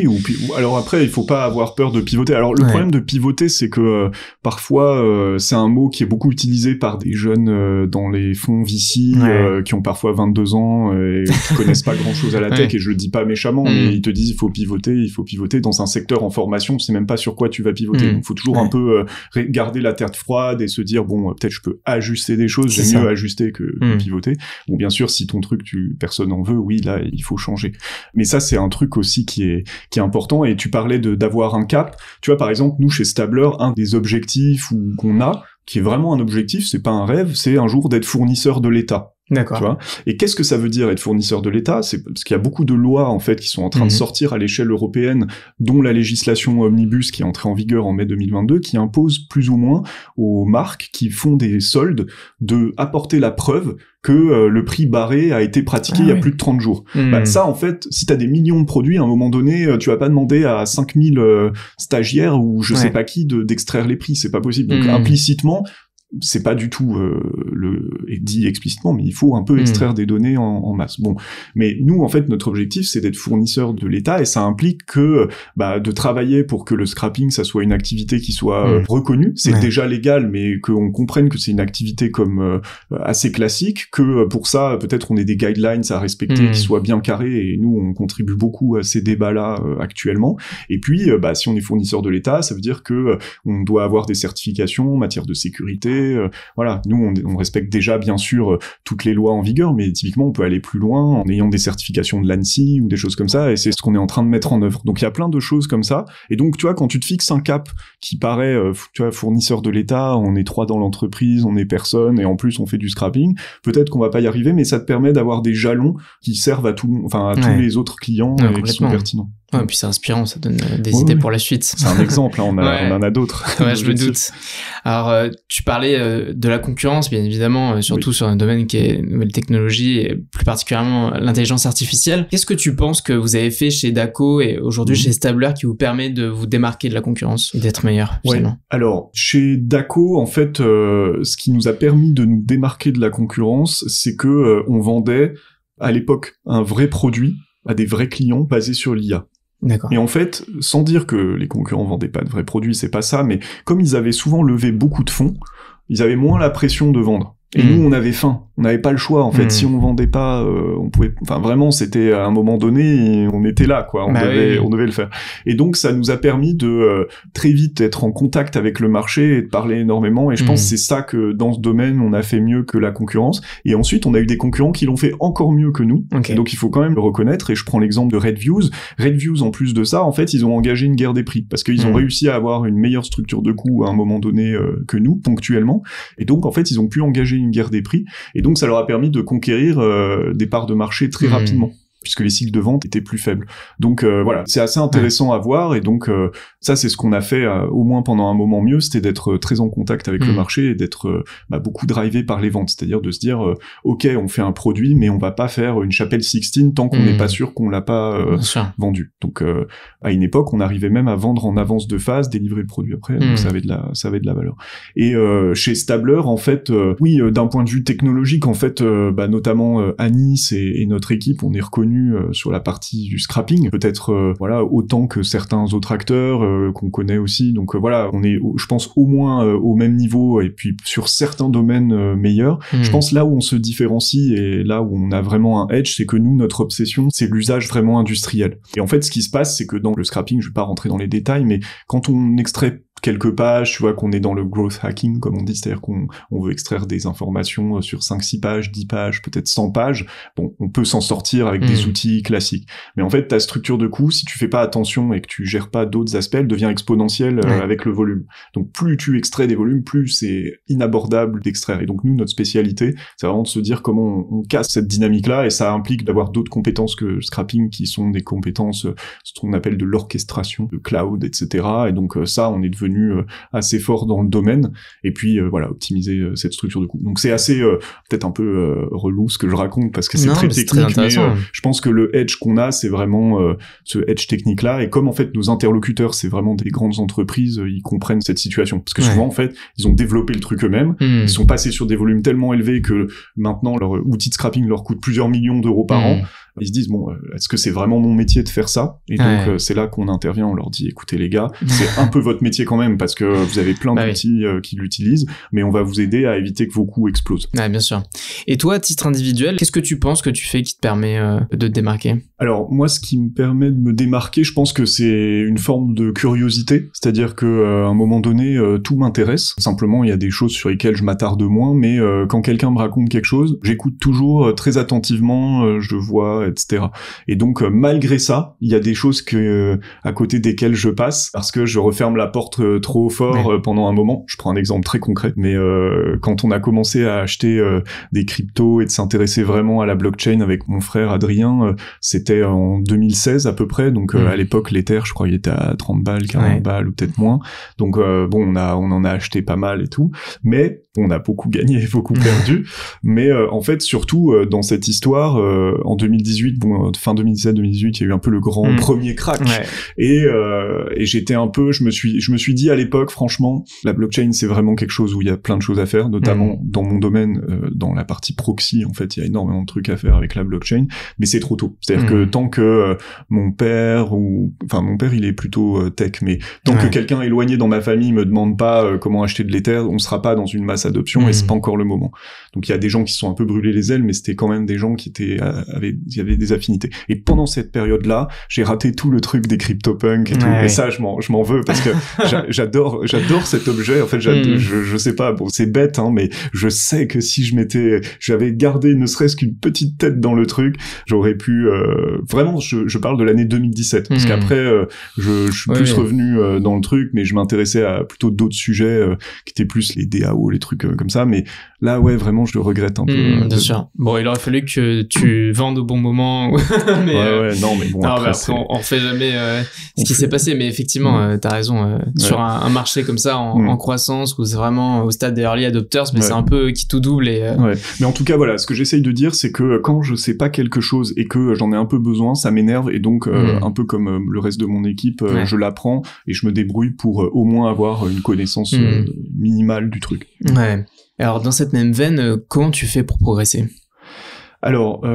Alors après, il faut pas avoir peur de pivoter. Alors le problème de pivoter, c'est que parfois c'est un mot qui est beaucoup utilisé par des jeunes dans les fonds VC qui ont parfois 22 ans et qui connaissent pas grand-chose à la tech et je le dis pas méchamment mais ils te disent il faut pivoter dans un secteur en formation, tu sais même pas sur quoi tu vas pivoter. Donc faut toujours un peu garder la tête froide et se dire bon peut-être je peux ajuster des choses, j'aime mieux ajuster que pivoter. Bon bien sûr si ton truc personne en veut, oui là il faut changer. Mais ça c'est un truc aussi qui est important et tu parlais d'avoir un cap. Tu vois, par exemple, nous, chez Stabler, un des objectifs qu'on a, qui est vraiment un objectif, c'est pas un rêve, c'est un jour d'être fournisseur de l'État. D'accord. Tu vois. Et qu'est-ce que ça veut dire être fournisseur de l'État? C'est parce qu'il y a beaucoup de lois en fait qui sont en train de sortir à l'échelle européenne, dont la législation Omnibus qui est entrée en vigueur en mai 2022, qui impose plus ou moins aux marques qui font des soldes de apporter la preuve que le prix barré a été pratiqué il y a plus de 30 jours. Ça, en fait, si t'as des millions de produits, à un moment donné, tu vas pas demander à 5000 stagiaires ou je sais pas qui d'extraire les prix, c'est pas possible. Donc implicitement, c'est pas du tout dit explicitement, mais il faut un peu extraire des données en masse. Bon, mais nous, en fait, notre objectif, c'est d'être fournisseur de l'État, et ça implique que de travailler pour que le scrapping, ça soit une activité qui soit reconnue. C'est déjà légal, mais qu'on comprenne que c'est une activité comme assez classique, que pour ça, peut-être on ait des guidelines à respecter qui soient bien carrés, et nous, on contribue beaucoup à ces débats-là actuellement. Et puis, si on est fournisseur de l'État, ça veut dire que on doit avoir des certifications en matière de sécurité. Voilà, nous on respecte déjà bien sûr toutes les lois en vigueur, mais typiquement on peut aller plus loin en ayant des certifications de l'ANSSI ou des choses comme ça, et c'est ce qu'on est en train de mettre en œuvre. Donc il y a plein de choses comme ça, et donc tu vois, quand tu te fixes un cap qui paraît, tu vois, fournisseur de l'État, on est 3 dans l'entreprise, on est personne, et en plus on fait du scrapping, peut-être qu'on va pas y arriver, mais ça te permet d'avoir des jalons qui servent à tous les autres clients et qui sont pertinents. Ouais, puis c'est inspirant, ça donne des idées pour la suite. C'est un exemple, on en a d'autres. Ouais, je me doute. Alors, tu parlais de la concurrence, bien évidemment, surtout sur un domaine qui est nouvelle technologie et plus particulièrement l'intelligence artificielle. Qu'est-ce que tu penses que vous avez fait chez Dako et aujourd'hui chez Stabler qui vous permet de vous démarquer de la concurrence et d'être meilleur, finalement? Alors, chez Dako, en fait, ce qui nous a permis de nous démarquer de la concurrence, c'est que on vendait, à l'époque, un vrai produit à des vrais clients basés sur l'IA. D'accord. Et en fait, sans dire que les concurrents vendaient pas de vrais produits, c'est pas ça, mais comme ils avaient souvent levé beaucoup de fonds, ils avaient moins la pression de vendre. Et nous, on avait faim. On n'avait pas le choix, en fait. Si on vendait pas, on pouvait, vraiment, c'était à un moment donné, on était là, quoi. On devait le faire. Et donc, ça nous a permis de très vite être en contact avec le marché et de parler énormément. Et je pense que c'est ça que, dans ce domaine, on a fait mieux que la concurrence. Et ensuite, on a eu des concurrents qui l'ont fait encore mieux que nous. Okay. Et donc, il faut quand même le reconnaître. Et je prends l'exemple de RedViews. RedViews, en plus de ça, en fait, ils ont engagé une guerre des prix. Parce qu'ils ont réussi à avoir une meilleure structure de coûts à un moment donné que nous, ponctuellement. Et donc, en fait, ils ont pu engager une guerre des prix, et donc ça leur a permis de conquérir des parts de marché très rapidement. puisque les cycles de vente étaient plus faibles. Donc voilà, c'est assez intéressant à voir, et donc ça c'est ce qu'on a fait au moins pendant un moment mieux, c'était d'être très en contact avec le marché et d'être beaucoup drivé par les ventes, c'est-à-dire de se dire ok, on fait un produit mais on va pas faire une chapelle Sixtine tant qu'on n'est pas sûr qu'on l'a pas vendu. Donc à une époque on arrivait même à vendre en avance de phase, délivrer le produit après, donc ça avait de la valeur. Et chez Stabler en fait oui, d'un point de vue technologique en fait notamment Anis et notre équipe, on est reconnu sur la partie du scrapping, peut-être voilà autant que certains autres acteurs qu'on connaît aussi. Donc voilà, on est je pense au moins au même niveau, et puis sur certains domaines meilleurs. Je pense là où on se différencie et là où on a vraiment un edge, c'est que nous, notre obsession, c'est l'usage vraiment industriel. Et en fait, ce qui se passe, c'est que dans le scrapping, je vais pas rentrer dans les détails, mais quand on extrait quelques pages, tu vois qu'on est dans le growth hacking, comme on dit, c'est-à-dire qu'on veut extraire des informations sur 5-6 pages, 10 pages, peut-être 100 pages, bon, on peut s'en sortir avec des outils classiques. Mais en fait, ta structure de coût, si tu fais pas attention et que tu gères pas d'autres aspects, elle devient exponentielle avec le volume. Donc plus tu extrais des volumes, plus c'est inabordable d'extraire. Et donc nous, notre spécialité, c'est vraiment de se dire comment on casse cette dynamique-là, et ça implique d'avoir d'autres compétences que le scrapping, qui sont des compétences, ce qu'on appelle de l'orchestration, de cloud, etc. Et donc ça, on est devenu assez fort dans le domaine, et puis voilà, optimiser cette structure de coût. Donc c'est assez peut-être un peu relou ce que je raconte, parce que c'est très technique, mais je pense que le edge qu'on a, c'est vraiment ce edge technique là, et comme en fait nos interlocuteurs c'est vraiment des grandes entreprises, ils comprennent cette situation, parce que souvent en fait ils ont développé le truc eux-mêmes, ils sont passés sur des volumes tellement élevés que maintenant leur outil de scrapping leur coûte plusieurs millions d'euros par an. Ils se disent bon, est-ce que c'est vraiment mon métier de faire ça? Et donc c'est là qu'on intervient, on leur dit écoutez les gars, c'est un peu votre métier quand même, parce que vous avez plein d'outils qui l'utilisent, mais on va vous aider à éviter que vos coûts explosent. Ouais, bien sûr. Et toi, à titre individuel, qu'est-ce que tu penses que tu fais qui te permet de te démarquer? Alors moi, ce qui me permet de me démarquer, je pense que c'est une forme de curiosité, c'est-à-dire que à un moment donné, tout m'intéresse. Simplement, il y a des choses sur lesquelles je m'attarde moins, mais quand quelqu'un me raconte quelque chose, j'écoute toujours très attentivement, je vois, etc. Et donc malgré ça, il y a des choses à côté desquelles je passe, parce que je referme la porte trop fort pendant un moment. Je prends un exemple très concret, mais quand on a commencé à acheter des cryptos et de s'intéresser vraiment à la blockchain avec mon frère Adrien, c'était en 2016 à peu près, donc à l'époque l'Ether, je crois, il était à 30 balles, 40 balles ou peut-être moins. Donc bon, on en a acheté pas mal et tout, mais on a beaucoup gagné, beaucoup perdu. Mais en fait, surtout dans cette histoire, en 2018, bon, fin 2017-2018, il y a eu un peu le grand premier crack, et j'étais un peu, je me suis dit à l'époque, franchement, la blockchain c'est vraiment quelque chose où il y a plein de choses à faire, notamment dans mon domaine, dans la partie proxy, en fait, il y a énormément de trucs à faire avec la blockchain, mais c'est trop tôt. C'est-à-dire que tant que mon père il est plutôt tech, mais tant que quelqu'un éloigné dans ma famille me demande pas comment acheter de l'Ether, on sera pas dans une masse adoption, et c'est pas encore le moment. Donc il y a des gens qui se sont un peu brûlés les ailes, mais c'était quand même des gens qui avaient des affinités. Et pendant cette période-là, j'ai raté tout le truc des CryptoPunks et tout. Et ça, je m'en veux, parce que j'adore cet objet. En fait, je sais pas, bon, c'est bête, hein, mais je sais que si j'avais gardé ne serait-ce qu'une petite tête dans le truc, j'aurais pu vraiment, je parle de l'année 2017, parce qu'après je suis plus revenu dans le truc, mais je m'intéressais à plutôt d'autres sujets qui étaient plus les DAO, les trucs comme ça. Mais là, ouais, vraiment, je le regrette un peu. Bien sûr. Bon, il aurait fallu que tu vendes au bon moment. Mais non, mais bon, après on refait jamais ce qui s'est passé, mais effectivement, t'as raison. Sur un marché comme ça, en croissance, où c'est vraiment au stade des early adopters, mais c'est un peu qui tout double. Mais en tout cas, voilà, ce que j'essaye de dire, c'est que quand je sais pas quelque chose et que j'en ai un peu besoin, ça m'énerve, et donc un peu comme le reste de mon équipe, je l'apprends et je me débrouille pour au moins avoir une connaissance minimale du truc. Ouais. Alors dans cette même veine, comment tu fais pour progresser? Alors,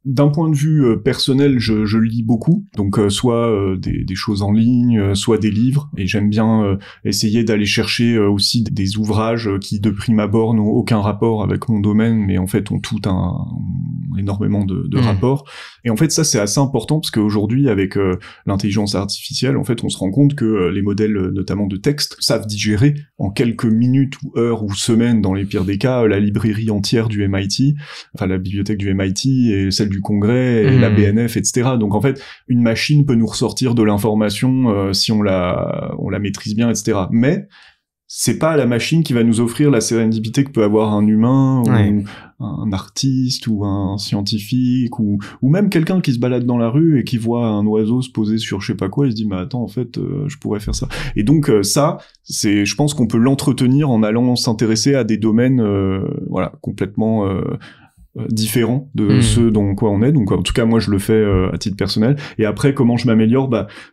d'un point de vue personnel, je lis beaucoup, donc soit des choses en ligne, soit des livres, et j'aime bien essayer d'aller chercher aussi des ouvrages qui de prime abord n'ont aucun rapport avec mon domaine, mais en fait ont tout énormément de rapports. Et en fait ça c'est assez important, parce qu'aujourd'hui avec l'intelligence artificielle, en fait on se rend compte que les modèles notamment de texte savent digérer en quelques minutes ou heures ou semaines dans les pires des cas la librairie entière du MIT, enfin la bibliothèque du MIT et celle du Congrès et la BNF, etc. Donc en fait une machine peut nous ressortir de l'information si on la maîtrise bien, etc. Mais c'est pas la machine qui va nous offrir la sérendipité que peut avoir un humain ou un artiste ou un scientifique ou même quelqu'un qui se balade dans la rue et qui voit un oiseau se poser sur je sais pas quoi, il se dit mais attends, en fait je pourrais faire ça. Et donc ça, je pense qu'on peut l'entretenir en allant s'intéresser à des domaines complètement différents de ceux dans quoi on est. Donc en tout cas moi je le fais à titre personnel. Et après comment je m'améliore,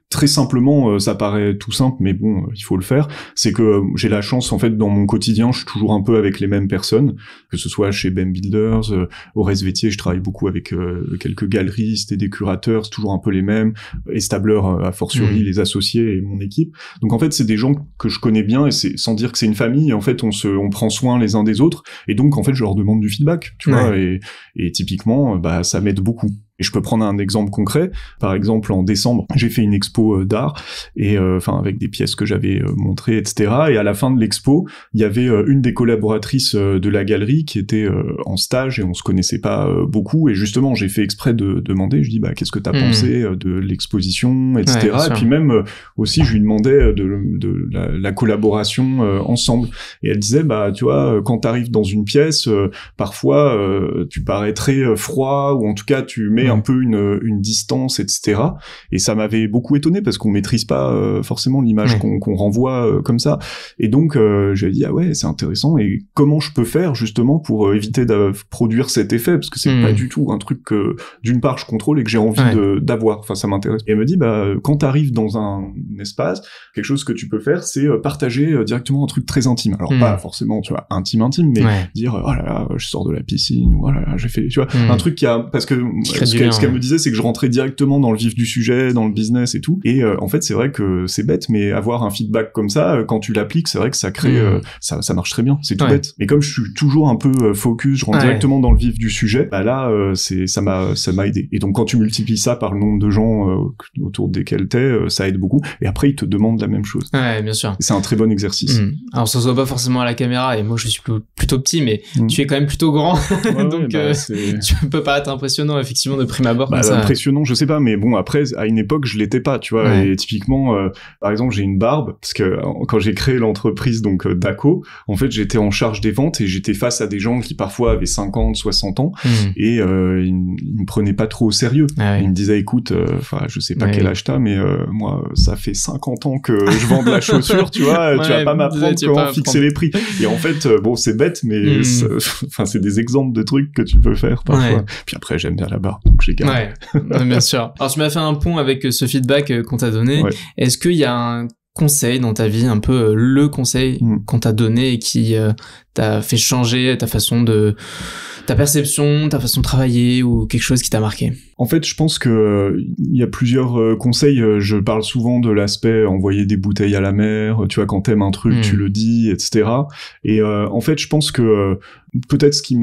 très simplement, ça paraît tout simple, mais bon, il faut le faire. C'est que j'ai la chance, en fait, dans mon quotidien, je suis toujours un peu avec les mêmes personnes, que ce soit chez BEM Builders, au Resvétier, je travaille beaucoup avec quelques galeristes et des curateurs, c'est toujours un peu les mêmes, Establer, a fortiori, les associés et mon équipe. Donc en fait, c'est des gens que je connais bien, et c'est sans dire que c'est une famille, en fait, on prend soin les uns des autres, et donc en fait, je leur demande du feedback, tu vois, et typiquement, ça m'aide beaucoup. Et je peux prendre un exemple concret. Par exemple, en décembre, j'ai fait une expo d'art, et avec des pièces que j'avais montrées, etc. Et à la fin de l'expo, il y avait une des collaboratrices de la galerie qui était en stage, et on se connaissait pas beaucoup. Et justement, j'ai fait exprès de demander. Je dis qu'est-ce que t'as pensé de l'exposition, etc. Et puis même aussi, je lui demandais de la collaboration ensemble. Et elle disait tu vois, quand t'arrives dans une pièce, parfois tu parais très froid, ou en tout cas tu mets un peu une distance, etc. Et ça m'avait beaucoup étonné parce qu'on maîtrise pas forcément l'image qu'on renvoie comme ça. Et donc j'ai dit ouais, c'est intéressant. Et comment je peux faire justement pour éviter de produire cet effet, parce que c'est pas du tout un truc que d'une part je contrôle et que j'ai envie d'avoir. Enfin ça m'intéresse. Et elle me dit quand t'arrives dans un espace, quelque chose que tu peux faire, c'est partager directement un truc très intime. Alors pas forcément tu vois intime, mais dire oh là là, je sors de la piscine, ou oh là là, j'ai fait, tu vois, un truc qui a, parce que ce qu'elle me disait, c'est que je rentrais directement dans le vif du sujet, dans le business et tout. Et en fait, c'est vrai que c'est bête, mais avoir un feedback comme ça, quand tu l'appliques, c'est vrai que ça crée, ça marche très bien. C'est tout bête. Mais comme je suis toujours un peu focus, je rentre directement dans le vif du sujet. Là, ça m'a aidé. Et donc, quand tu multiplies ça par le nombre de gens autour desquels t'es, ça aide beaucoup. Et après, ils te demandent la même chose. Ouais, bien sûr. Et c'est un très bon exercice. Alors, ça se voit pas forcément à la caméra. Et moi, je suis plutôt petit, mais tu es quand même plutôt grand. Donc, tu peux paraître impressionnant, effectivement, de prime abord. Impressionnant, je sais pas, mais bon, après, à une époque, je l'étais pas, tu vois. Et typiquement, par exemple, j'ai une barbe, parce que quand j'ai créé l'entreprise, donc Daco, en fait, j'étais en charge des ventes et j'étais face à des gens qui parfois avaient 50, 60 ans, et ils me prenaient pas trop au sérieux. Ils me disaient, écoute, je sais pas quel âge t'as, mais moi, ça fait 50 ans que je vends de la chaussure, tu vois, tu vas pas m'apprendre comment fixer les prix. Et en fait, c'est bête, mais c'est des exemples de trucs que tu peux faire parfois. Puis après, j'aime bien la barbe, donc j'ai gardé. Bien sûr. Alors tu m'as fait un pont avec ce feedback qu'on t'a donné. Est-ce qu'il y a un conseil dans ta vie, un peu le conseil qu'on t'a donné et qui t'a fait changer ta façon de... ta perception, ta façon de travailler, ou quelque chose qui t'a marqué? En fait, je pense que il y a plusieurs conseils. Je parle souvent de l'aspect envoyer des bouteilles à la mer. Tu vois, quand t'aimes un truc, tu le dis, etc. Et en fait, je pense que peut-être ce qui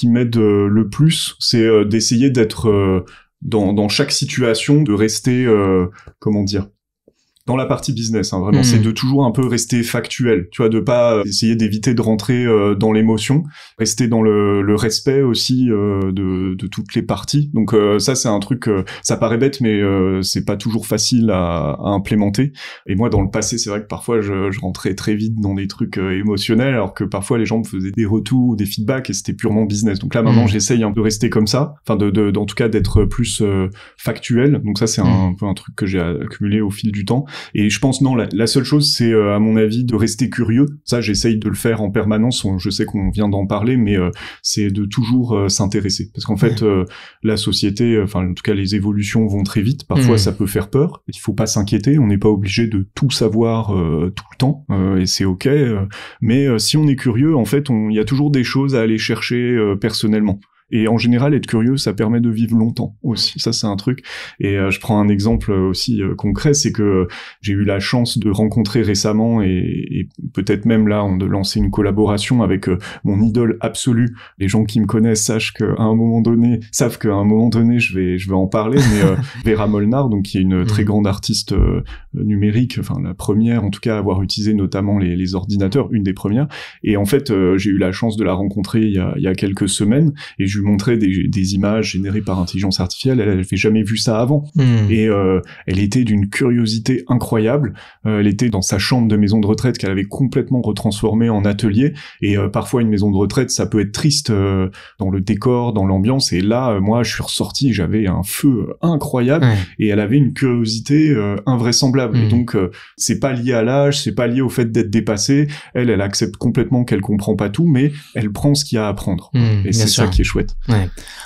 m'aide le plus, c'est d'essayer d'être dans chaque situation, de rester dans la partie business, vraiment, c'est de toujours un peu rester factuel, tu vois, de pas essayer d'éviter de rentrer dans l'émotion, rester dans le respect aussi de toutes les parties. Donc ça, c'est un truc, ça paraît bête, mais c'est pas toujours facile à implémenter. Et moi, dans le passé, c'est vrai que parfois, je rentrais très vite dans des trucs émotionnels, alors que parfois, les gens me faisaient des retours, des feedbacks, et c'était purement business. Donc là, maintenant, j'essaye de rester comme ça, en tout cas, d'être plus factuel. Donc ça, c'est un peu un truc que j'ai accumulé au fil du temps. Et je pense, non, la seule chose, c'est, à mon avis, de rester curieux. Ça, j'essaye de le faire en permanence. Je sais qu'on vient d'en parler, mais c'est de toujours s'intéresser. Parce qu'en fait, la société, en tout cas, les évolutions vont très vite. Parfois, ça peut faire peur. Il faut pas s'inquiéter. On n'est pas obligé de tout savoir tout le temps. Et c'est OK. Mais si on est curieux, en fait, il y a toujours des choses à aller chercher personnellement. Et en général, être curieux, ça permet de vivre longtemps aussi. Ça, c'est un truc. Et je prends un exemple aussi concret, c'est que j'ai eu la chance de rencontrer récemment et peut-être même là, de lancer une collaboration avec mon idole absolue. Les gens qui me connaissent savent qu'à un moment donné, je vais en parler. Mais Vera Molnar, donc qui est une très grande artiste numérique, la première en tout cas à avoir utilisé notamment les ordinateurs, une des premières. Et en fait, j'ai eu la chance de la rencontrer il y a quelques semaines. Et je lui montrais des images générées par intelligence artificielle, elle avait jamais vu ça avant. Et elle était d'une curiosité incroyable. Elle était dans sa chambre de maison de retraite qu'elle avait complètement retransformée en atelier. Et parfois, une maison de retraite, ça peut être triste dans le décor, dans l'ambiance. Et là, moi, je suis ressorti, j'avais un feu incroyable. Et elle avait une curiosité invraisemblable. Et donc, c'est pas lié à l'âge, c'est pas lié au fait d'être dépassée. Elle accepte complètement qu'elle comprend pas tout, mais elle prend ce qu'il y a à apprendre. Et c'est ça qui est chouette.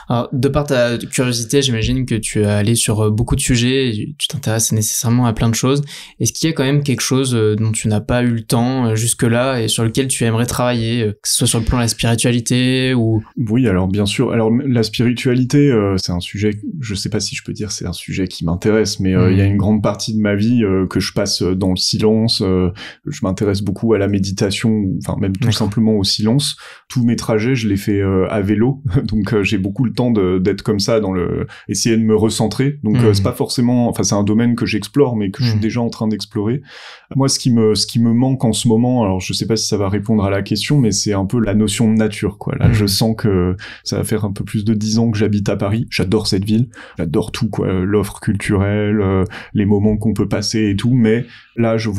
Alors, de par ta curiosité, j'imagine que tu es allé sur beaucoup de sujets, tu t'intéresses nécessairement à plein de choses. Est-ce qu'il y a quand même quelque chose dont tu n'as pas eu le temps jusque-là et sur lequel tu aimerais travailler, que ce soit sur le plan de la spiritualité ou... Oui, alors bien sûr. Alors la spiritualité, c'est un sujet, je sais pas si je peux dire c'est un sujet qui m'intéresse, mais il y a une grande partie de ma vie que je passe dans le silence. Je m'intéresse beaucoup à la méditation, enfin même tout simplement au silence. Tous mes trajets, je les fais à vélo, donc j'ai beaucoup le temps d'être comme ça, essayer de me recentrer. Donc c'est pas forcément, enfin c'est un domaine que j'explore, mais que je suis déjà en train d'explorer. Moi, ce qui me manque en ce moment, alors je sais pas si ça va répondre à la question, mais c'est un peu la notion de nature, quoi. Là, je sens que ça va faire un peu plus de 10 ans que j'habite à Paris. J'adore cette ville, j'adore tout, quoi, l'offre culturelle, les moments qu'on peut passer et tout, mais là, je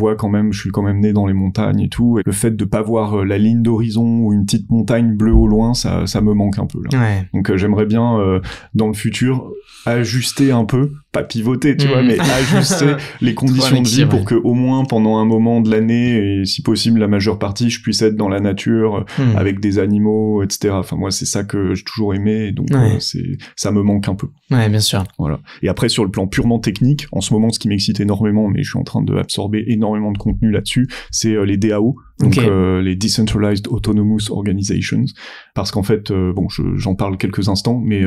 suis quand même né dans les montagnes et tout, et le fait de pas voir la ligne d'horizon ou une petite montagne bleue au loin, ça me manque un peu, là. Donc j'aimerais bien, dans le futur, ajuster un peu, pas pivoter, tu vois, mais ajuster les conditions de vie pour que au moins pendant un moment de l'année, et si possible la majeure partie, je puisse être dans la nature, avec des animaux, etc. Enfin, moi, c'est ça que j'ai toujours aimé, et donc ça me manque un peu. Ouais, bien sûr. Voilà. Et après, sur le plan purement technique, en ce moment, ce qui m'excite énormément, mais je suis en train d'absorber énormément de contenu là-dessus, c'est les DAO. Donc les Decentralized Autonomous Organizations, parce qu'en fait, j'en parle quelques instants, mais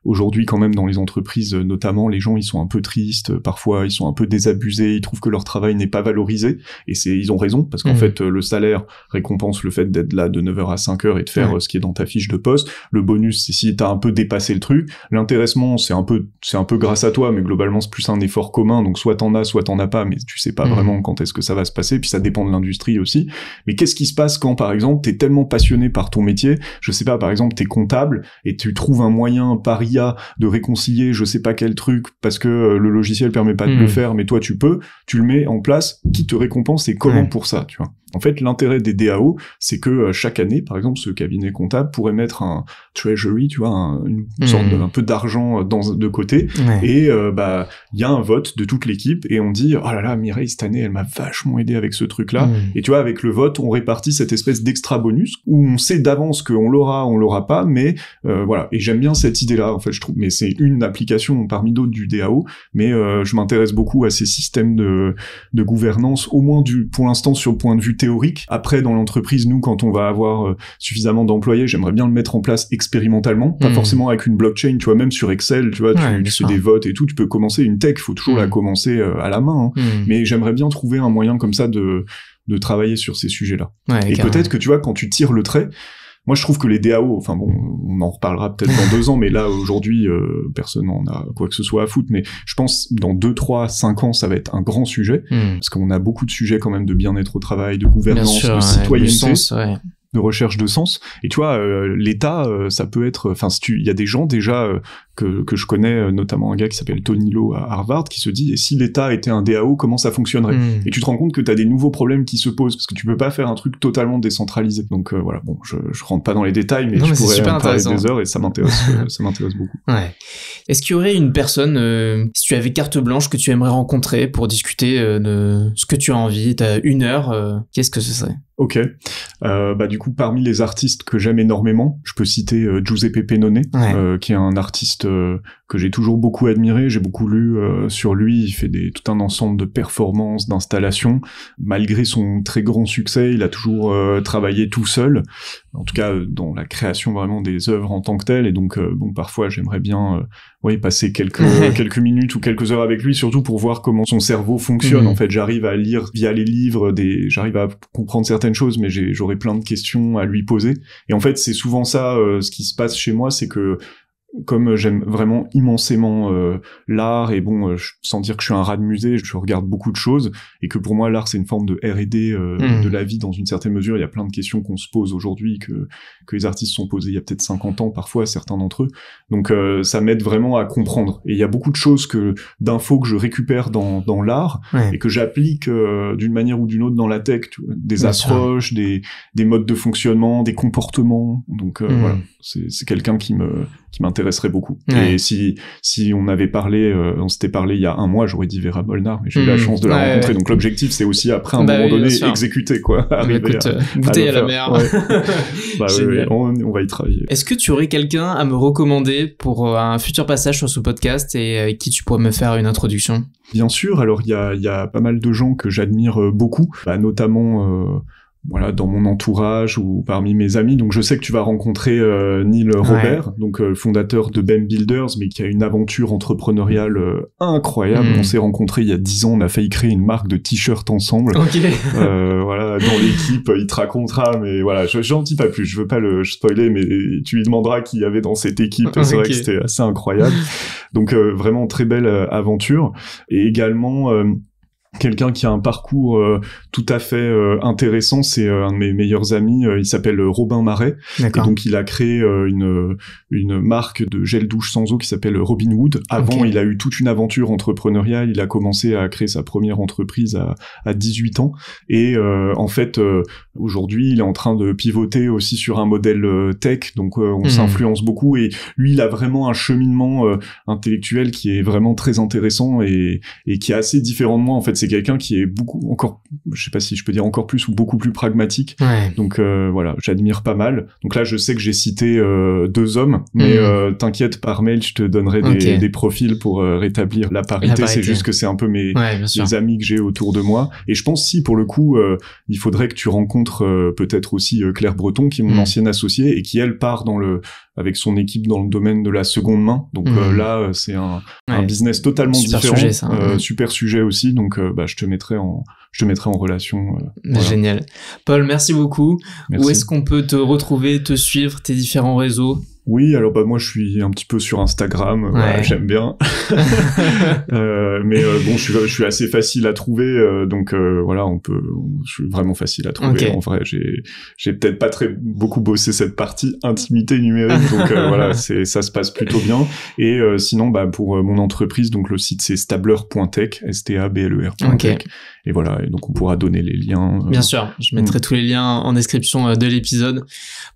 aujourd'hui quand même dans les entreprises notamment, les gens ils sont un peu tristes, parfois ils sont un peu désabusés, ils trouvent que leur travail n'est pas valorisé, et ils ont raison, parce qu'en fait le salaire récompense le fait d'être là de 9h à 5h et de faire ce qui est dans ta fiche de poste. Le bonus, c'est si t'as un peu dépassé le truc. L'intéressement, c'est un peu grâce à toi, mais globalement c'est plus un effort commun, donc soit t'en as pas, mais tu sais pas vraiment quand est-ce que ça va se passer, puis ça dépend de l'industrie aussi. Mais qu'est-ce qui se passe quand, par exemple, t'es tellement passionné par ton métier, je sais pas, par exemple, t'es comptable, et tu trouves un moyen par IA de réconcilier je sais pas quel truc, parce que le logiciel permet pas de le faire, mais toi tu le mets en place, qui te récompense et comment pour ça, tu vois. En fait, l'intérêt des DAO, c'est que chaque année, par exemple, ce cabinet comptable pourrait mettre un treasury, tu vois, une sorte un peu d'argent de côté, et il y a un vote de toute l'équipe, et on dit, oh là là, Mireille, cette année, elle m'a vachement aidé avec ce truc-là, et tu vois, avec le vote, on répartit cette espèce d'extra bonus, où on sait d'avance qu'on l'aura pas, mais voilà, et j'aime bien cette idée-là, en fait, je trouve, mais c'est une application parmi d'autres du DAO, mais je m'intéresse beaucoup à ces systèmes de gouvernance, au moins pour l'instant, sur le point de vue théorique. Après, dans l'entreprise, nous, quand on va avoir suffisamment d'employés, j'aimerais bien le mettre en place expérimentalement, pas forcément avec une blockchain, tu vois, même sur Excel, tu vois, tu fais des votes et tout, tu peux commencer une tech, faut toujours la commencer à la main, mais j'aimerais bien trouver un moyen comme ça de travailler sur ces sujets-là. Et peut-être que, tu vois, quand tu tires le trait, moi, je trouve que les DAO, enfin bon, on en reparlera peut-être dans 2 ans, mais là, aujourd'hui, personne n'en a quoi que ce soit à foutre, mais je pense, dans 2, 3, 5 ans, ça va être un grand sujet, parce qu'on a beaucoup de sujets quand même de bien-être au travail, de gouvernance, de citoyenneté. De recherche de sens, et tu vois, l'État, ça peut être, enfin, il y a des gens déjà que je connais, notamment un gars qui s'appelle Tony Lowe à Harvard, qui se dit, et si l'État était un DAO, comment ça fonctionnerait? Et tu te rends compte que t'as des nouveaux problèmes qui se posent, parce que tu peux pas faire un truc totalement décentralisé. Donc voilà, bon, je rentre pas dans les détails, mais je pourrais en parler des heures, et ça m'intéresse beaucoup. Ouais. Est-ce qu'il y aurait une personne, si tu avais carte blanche, que tu aimerais rencontrer pour discuter de ce que tu as envie, t'as 1 heure, qu'est-ce que ce serait? Ok. Du coup, parmi les artistes que j'aime énormément, je peux citer Giuseppe Pennone, qui est un artiste que j'ai toujours beaucoup admiré. J'ai beaucoup lu sur lui. Il fait tout un ensemble de performances, d'installations. Malgré son très grand succès, il a toujours travaillé tout seul. En tout cas, dans la création vraiment des œuvres en tant que telles. Et donc, parfois, j'aimerais bien passer quelques minutes ou quelques heures avec lui, surtout pour voir comment son cerveau fonctionne. En fait, j'arrive à lire via les livres, j'arrive à comprendre certaines choses, mais j'aurais plein de questions à lui poser. Et en fait, c'est souvent ça, ce qui se passe chez moi, c'est que comme j'aime vraiment immensément l'art, et bon, sans dire que je suis un rat de musée, je regarde beaucoup de choses, et que pour moi l'art c'est une forme de R&D de la vie dans une certaine mesure. Il y a plein de questions qu'on se pose aujourd'hui que les artistes se sont posées il y a peut-être 50 ans parfois, certains d'entre eux. Donc ça m'aide vraiment à comprendre. Et il y a beaucoup de choses d'infos que je récupère dans l'art et que j'applique d'une manière ou d'une autre dans la tech, des approches, des modes de fonctionnement, des comportements. Donc voilà, c'est quelqu'un qui m'intéresserait beaucoup. Et si on s'était parlé il y a un mois, j'aurais dit Vera Molnar, mais j'ai eu la chance de la rencontrer. Donc l'objectif c'est aussi après un moment donné exécuter quoi, arriver bouteille à la mer. On va y travailler. Est-ce que tu aurais quelqu'un à me recommander pour un futur passage sur ce podcast et avec qui tu pourrais me faire une introduction? Bien sûr, alors il y a pas mal de gens que j'admire beaucoup, notamment voilà, dans mon entourage ou parmi mes amis. Donc je sais que tu vas rencontrer Neil Robert, donc fondateur de BEM Builders, mais qui a une aventure entrepreneuriale incroyable. On s'est rencontrés il y a 10 ans, on a failli créer une marque de t-shirts ensemble. Voilà, dans l'équipe, il te racontera, mais voilà, j'en dis pas plus, je veux pas le spoiler, mais tu lui demanderas qui y avait dans cette équipe. C'est vrai que c'était assez incroyable. Donc vraiment très belle aventure. Et également quelqu'un qui a un parcours tout à fait intéressant, c'est un de mes meilleurs amis, il s'appelle Robin Marais, et donc il a créé une marque de gel douche sans eau qui s'appelle Robin Hood. Avant, il a eu toute une aventure entrepreneuriale, il a commencé à créer sa première entreprise à 18 ans, et en fait, aujourd'hui, il est en train de pivoter aussi sur un modèle tech, donc on s'influence beaucoup, et lui, il a vraiment un cheminement intellectuel qui est vraiment très intéressant et qui est assez différent de moi. En fait, c'est quelqu'un qui est je sais pas si je peux dire encore plus ou beaucoup plus pragmatique. Donc voilà, j'admire pas mal. Donc là, je sais que j'ai cité 2 hommes, mais t'inquiète, par mail, je te donnerai des profils pour rétablir la parité. C'est juste que c'est un peu les amis que j'ai autour de moi. Et je pense si pour le coup, il faudrait que tu rencontres peut-être aussi Claire Breton, qui est mon ancienne associée et qui elle part avec son équipe dans le domaine de la seconde main. Donc là, c'est un business totalement différent. Sujet, ça. Super sujet aussi. Donc je te mettrai en relation. Voilà. Génial. Paul, merci beaucoup. Merci. Où est-ce qu'on peut te retrouver, te suivre, tes différents réseaux? Oui, alors moi je suis un petit peu sur Instagram, voilà, j'aime bien. Mais bon, je suis assez facile à trouver, donc voilà, je suis vraiment facile à trouver. En vrai, j'ai peut-être pas beaucoup bossé cette partie intimité numérique, donc voilà, ça se passe plutôt bien. Et sinon, pour mon entreprise, donc le site c'est stabler.tech, stabler.tech. Et voilà, et donc on pourra donner les liens. Bien sûr, je mettrai tous les liens en description de l'épisode.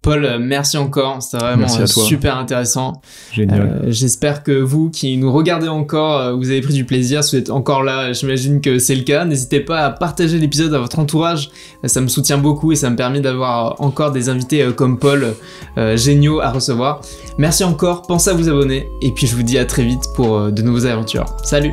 Paul, merci encore, c'était vraiment super intéressant. Génial. J'espère que vous qui nous regardez encore, vous avez pris du plaisir. Si vous êtes encore là, j'imagine que c'est le cas. N'hésitez pas à partager l'épisode à votre entourage, ça me soutient beaucoup et ça me permet d'avoir encore des invités comme Paul, géniaux à recevoir. Merci encore, pensez à vous abonner et puis je vous dis à très vite pour de nouvelles aventures. Salut!